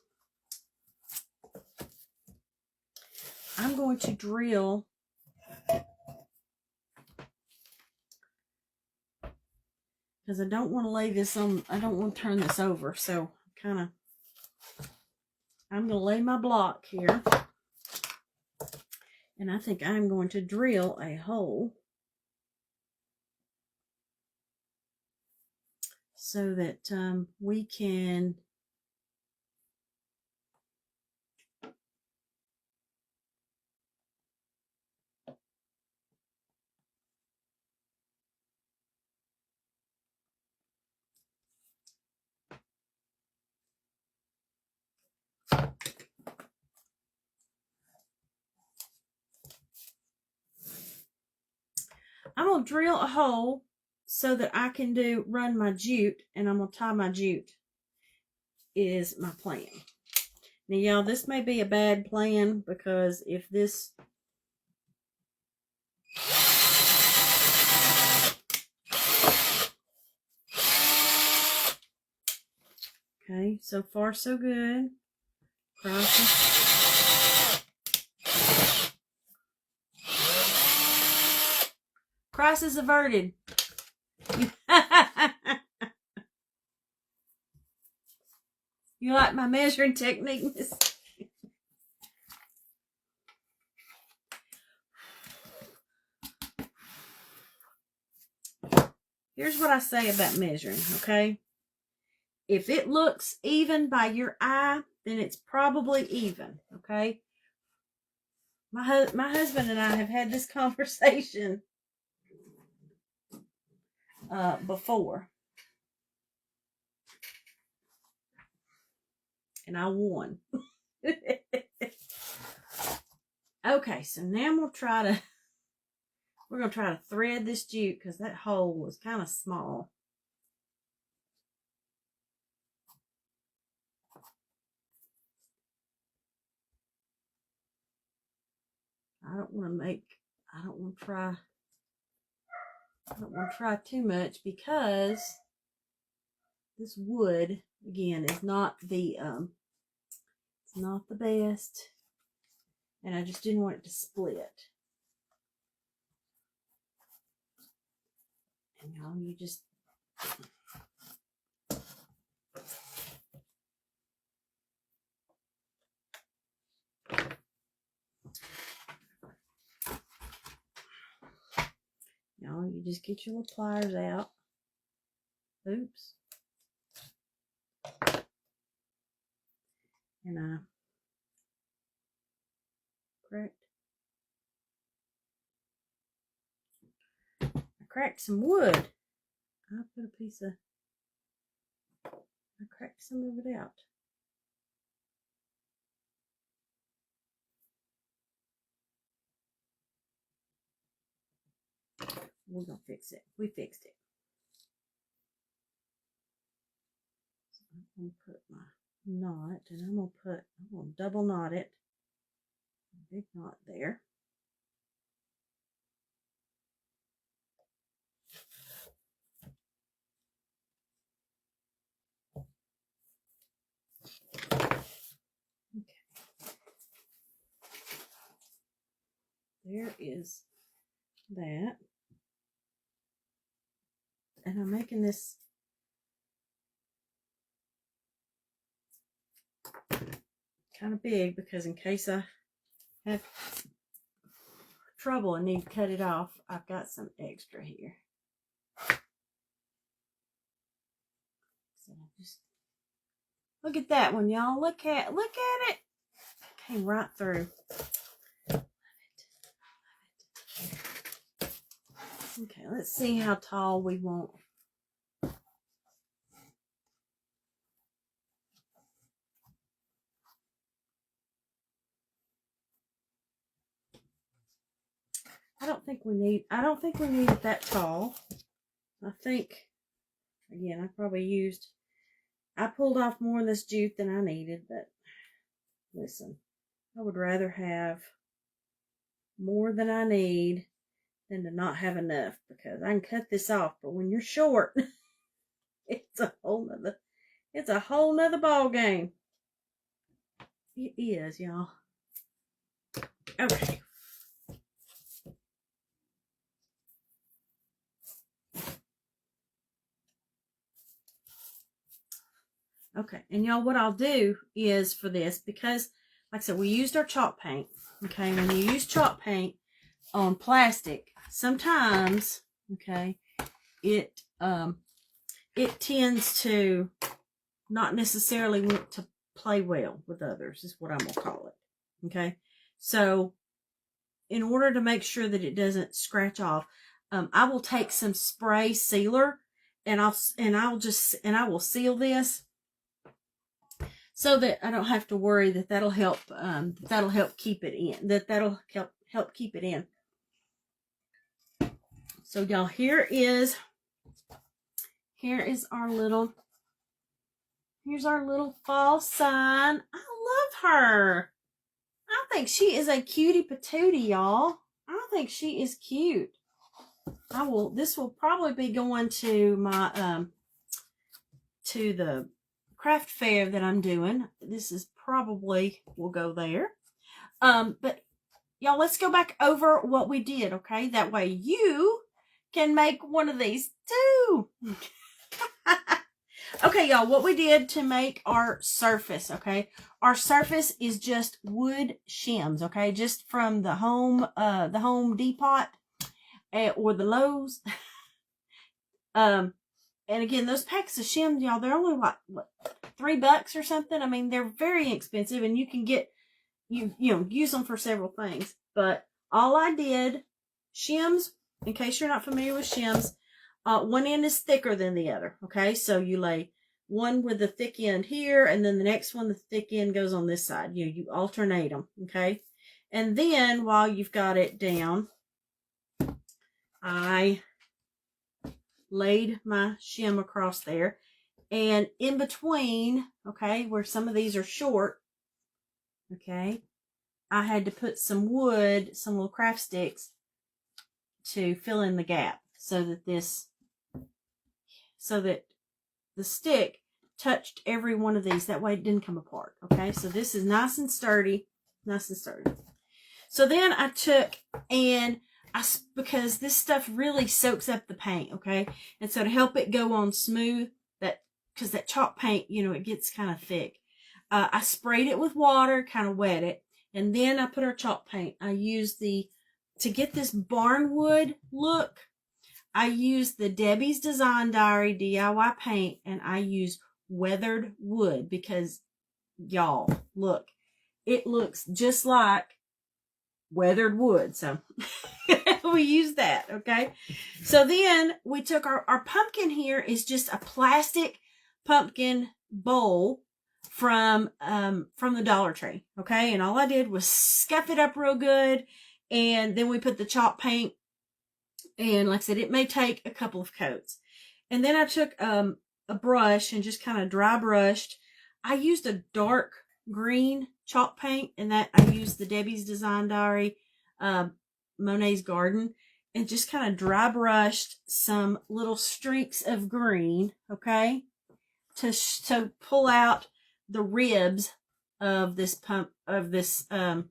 I'm going to drill because I don't want to lay this on, I don't want to turn this over. So I'm going to lay my block here. And I think I'm going to drill a hole so that we can I'm going to drill a hole so that I can run my jute, and I'm going to tie my jute is my plan. Now, y'all, this may be a bad plan because if this... Okay, so far so good. Crisis averted. You like my measuring technique, Miss? Here's what I say about measuring, okay? If it looks even by your eye, then it's probably even, okay? My husband and I have had this conversation before. and I won. Okay, so now we're gonna try to thread this jute because that hole was kind of small. I don't want to try too much because this wood again is not the it's not the best, and I just didn't want it to split. And y'all, you just get your little pliers out. Oops. And I cracked some wood. I cracked some of it out. We're gonna fix it. We fixed it. So I'm gonna put my knot, and I'm gonna double knot it. A big knot there. Okay. There is that. And I'm making this kind of big because in case I have trouble and need to cut it off, I've got some extra here. So just look at that one, y'all. Look at it. Came right through. Love it. Okay, let's see how tall we want. I don't think we need it that tall. I think, again, I pulled off more of this jute than I needed, but listen, I would rather have more than I need than to not have enough, because I can cut this off, but when you're short, it's a whole nother ball game. It is, y'all. Okay. Okay, and y'all, what I'll do is for this, because like I said, we used our chalk paint. Okay, when you use chalk paint on plastic, sometimes, okay, it tends to not necessarily want to play well with others, is what I'm gonna call it. Okay, so in order to make sure that it doesn't scratch off, I will take some spray sealer, and I will seal this, so that I don't have to worry that that'll help keep it in. That'll help keep it in. So y'all, here is our little fall sign. I love her. I think she is a cutie patootie, y'all. I think she is cute. This will probably be going to my to the craft fair that I'm doing. This is probably will go there. But y'all, let's go back over what we did, okay? That way you can make one of these too. Okay, y'all, what we did to make our surface, okay? Our surface is just wood shims, okay? Just from the Home Depot or the Lowe's. And again, those packs of shims, y'all, they're only what, $3 or something. I mean, they're very inexpensive, and you can get, use them for several things. But all I did, shims, in case you're not familiar with shims, one end is thicker than the other. Okay, so you lay one with the thick end here, and then the next one, the thick end goes on this side. You alternate them, okay? And then while you've got it down, I laid my shim across there. And in between, okay, where some of these are short, okay, I had to put some wood, some little craft sticks to fill in the gap so that the stick touched every one of these. That way it didn't come apart, okay? So this is nice and sturdy, nice and sturdy. So then I took and because this stuff really soaks up the paint, okay? And so to help it go on smooth, because that chalk paint, it gets kind of thick. I sprayed it with water, kind of wet it, and then I put our chalk paint. I used to get this Barnwood look, I used the Debbie's Design Diary DIY paint, and I used weathered wood because, y'all, look, it looks just like weathered wood. So we use that, okay? So then we took our pumpkin here is just a plastic pumpkin bowl from the Dollar Tree, okay? And all I did was scuff it up real good, and then we put the chalk paint, and like I said, it may take a couple of coats. And then I took a brush and just kind of dry brushed. I used a dark green chalk paint, and that I used the Debbie's Design Diary Monet's Garden, and just kind of dry brushed some little streaks of green, okay, to pull out the ribs of this pump, of this to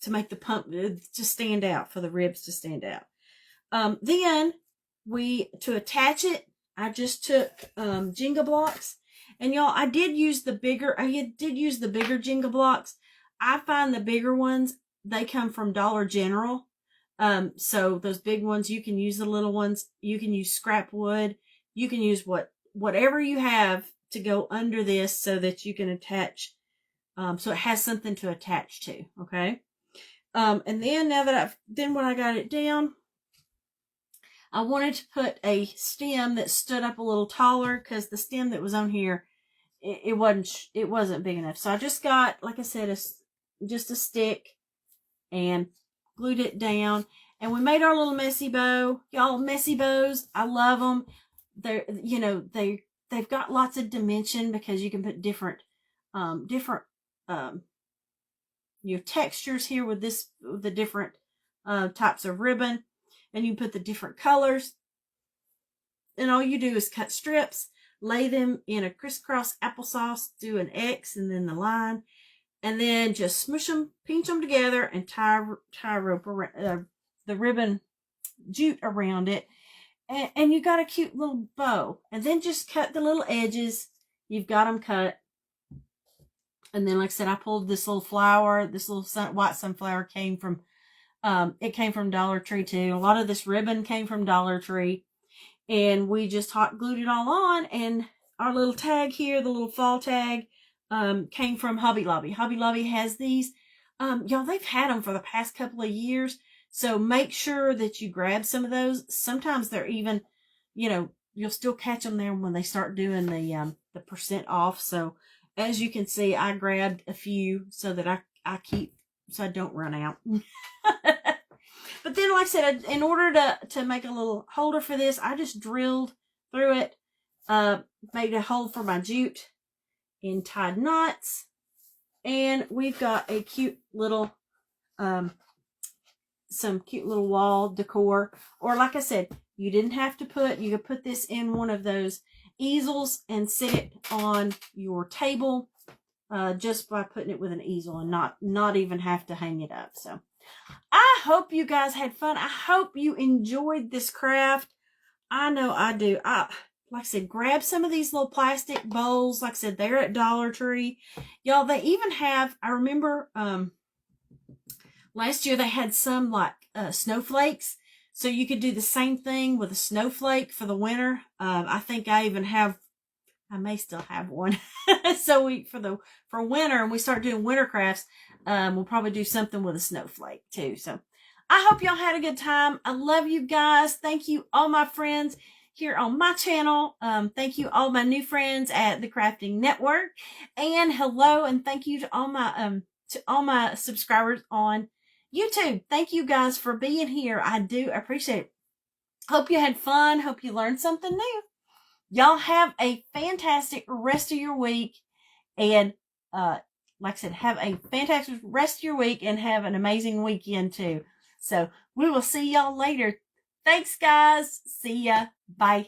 make the pump to stand out, for the ribs to stand out. Then to attach it, I just took Jenga blocks. And y'all, I did use the bigger Jenga blocks. I find the bigger ones, they come from Dollar General. So those big ones, you can use the little ones. You can use scrap wood. You can use whatever you have to go under this so that you can attach, so it has something to attach to, okay? And then when I got it down, I wanted to put a stem that stood up a little taller, because the stem that was on here, it wasn't big enough. So I just got, like I said, just a stick and glued it down. And we made our little messy bow. Y'all, messy bows, I love them. They've got lots of dimension, because you can put different textures here with the different types of ribbon, and you put the different colors, and all you do is cut strips, lay them in a crisscross applesauce, do an X and then the line, and then just smush them, pinch them together, and tie rope around the ribbon jute around it, and you got a cute little bow. And then just cut the little edges. You've got them cut. And then, like I said, I pulled this little flower. This little white sunflower came from Dollar Tree too. A lot of this ribbon came from Dollar Tree. And we just hot glued it all on. And our little tag here, the little fall tag, came from Hobby Lobby. Hobby Lobby has these. Y'all, they've had them for the past couple of years. So make sure that you grab some of those. Sometimes they're even, you'll still catch them there when they start doing the percent off. So as you can see, I grabbed a few so that I keep, so I don't run out. But then, like I said, in order to make a little holder for this, I just drilled through it, made a hole for my jute, and tied knots. And we've got a cute little, some cute little wall decor. Or like I said, you could put this in one of those easels and sit it on your table, just by putting it with an easel, and not even have to hang it up. So I hope you guys had fun. I hope you enjoyed this craft. I know I do. Like I said, grab some of these little plastic bowls. Like I said, they're at Dollar Tree. Y'all, they even have, I remember last year they had some like snowflakes. So you could do the same thing with a snowflake for the winter. I think I may still have one. So for winter, and we start doing winter crafts, we'll probably do something with a snowflake too. So I hope y'all had a good time. I love you guys. Thank you, all my friends. here on my channel. Thank you all my new friends at the Crafting Network, and hello and thank you to all my subscribers on YouTube. Thank you guys for being here. I do appreciate it. Hope you had fun. Hope you learned something new. Y'all have a fantastic rest of your week, and like I said, have a fantastic rest of your week and have an amazing weekend too. So we will see y'all later. Thanks, guys. See ya. Bye.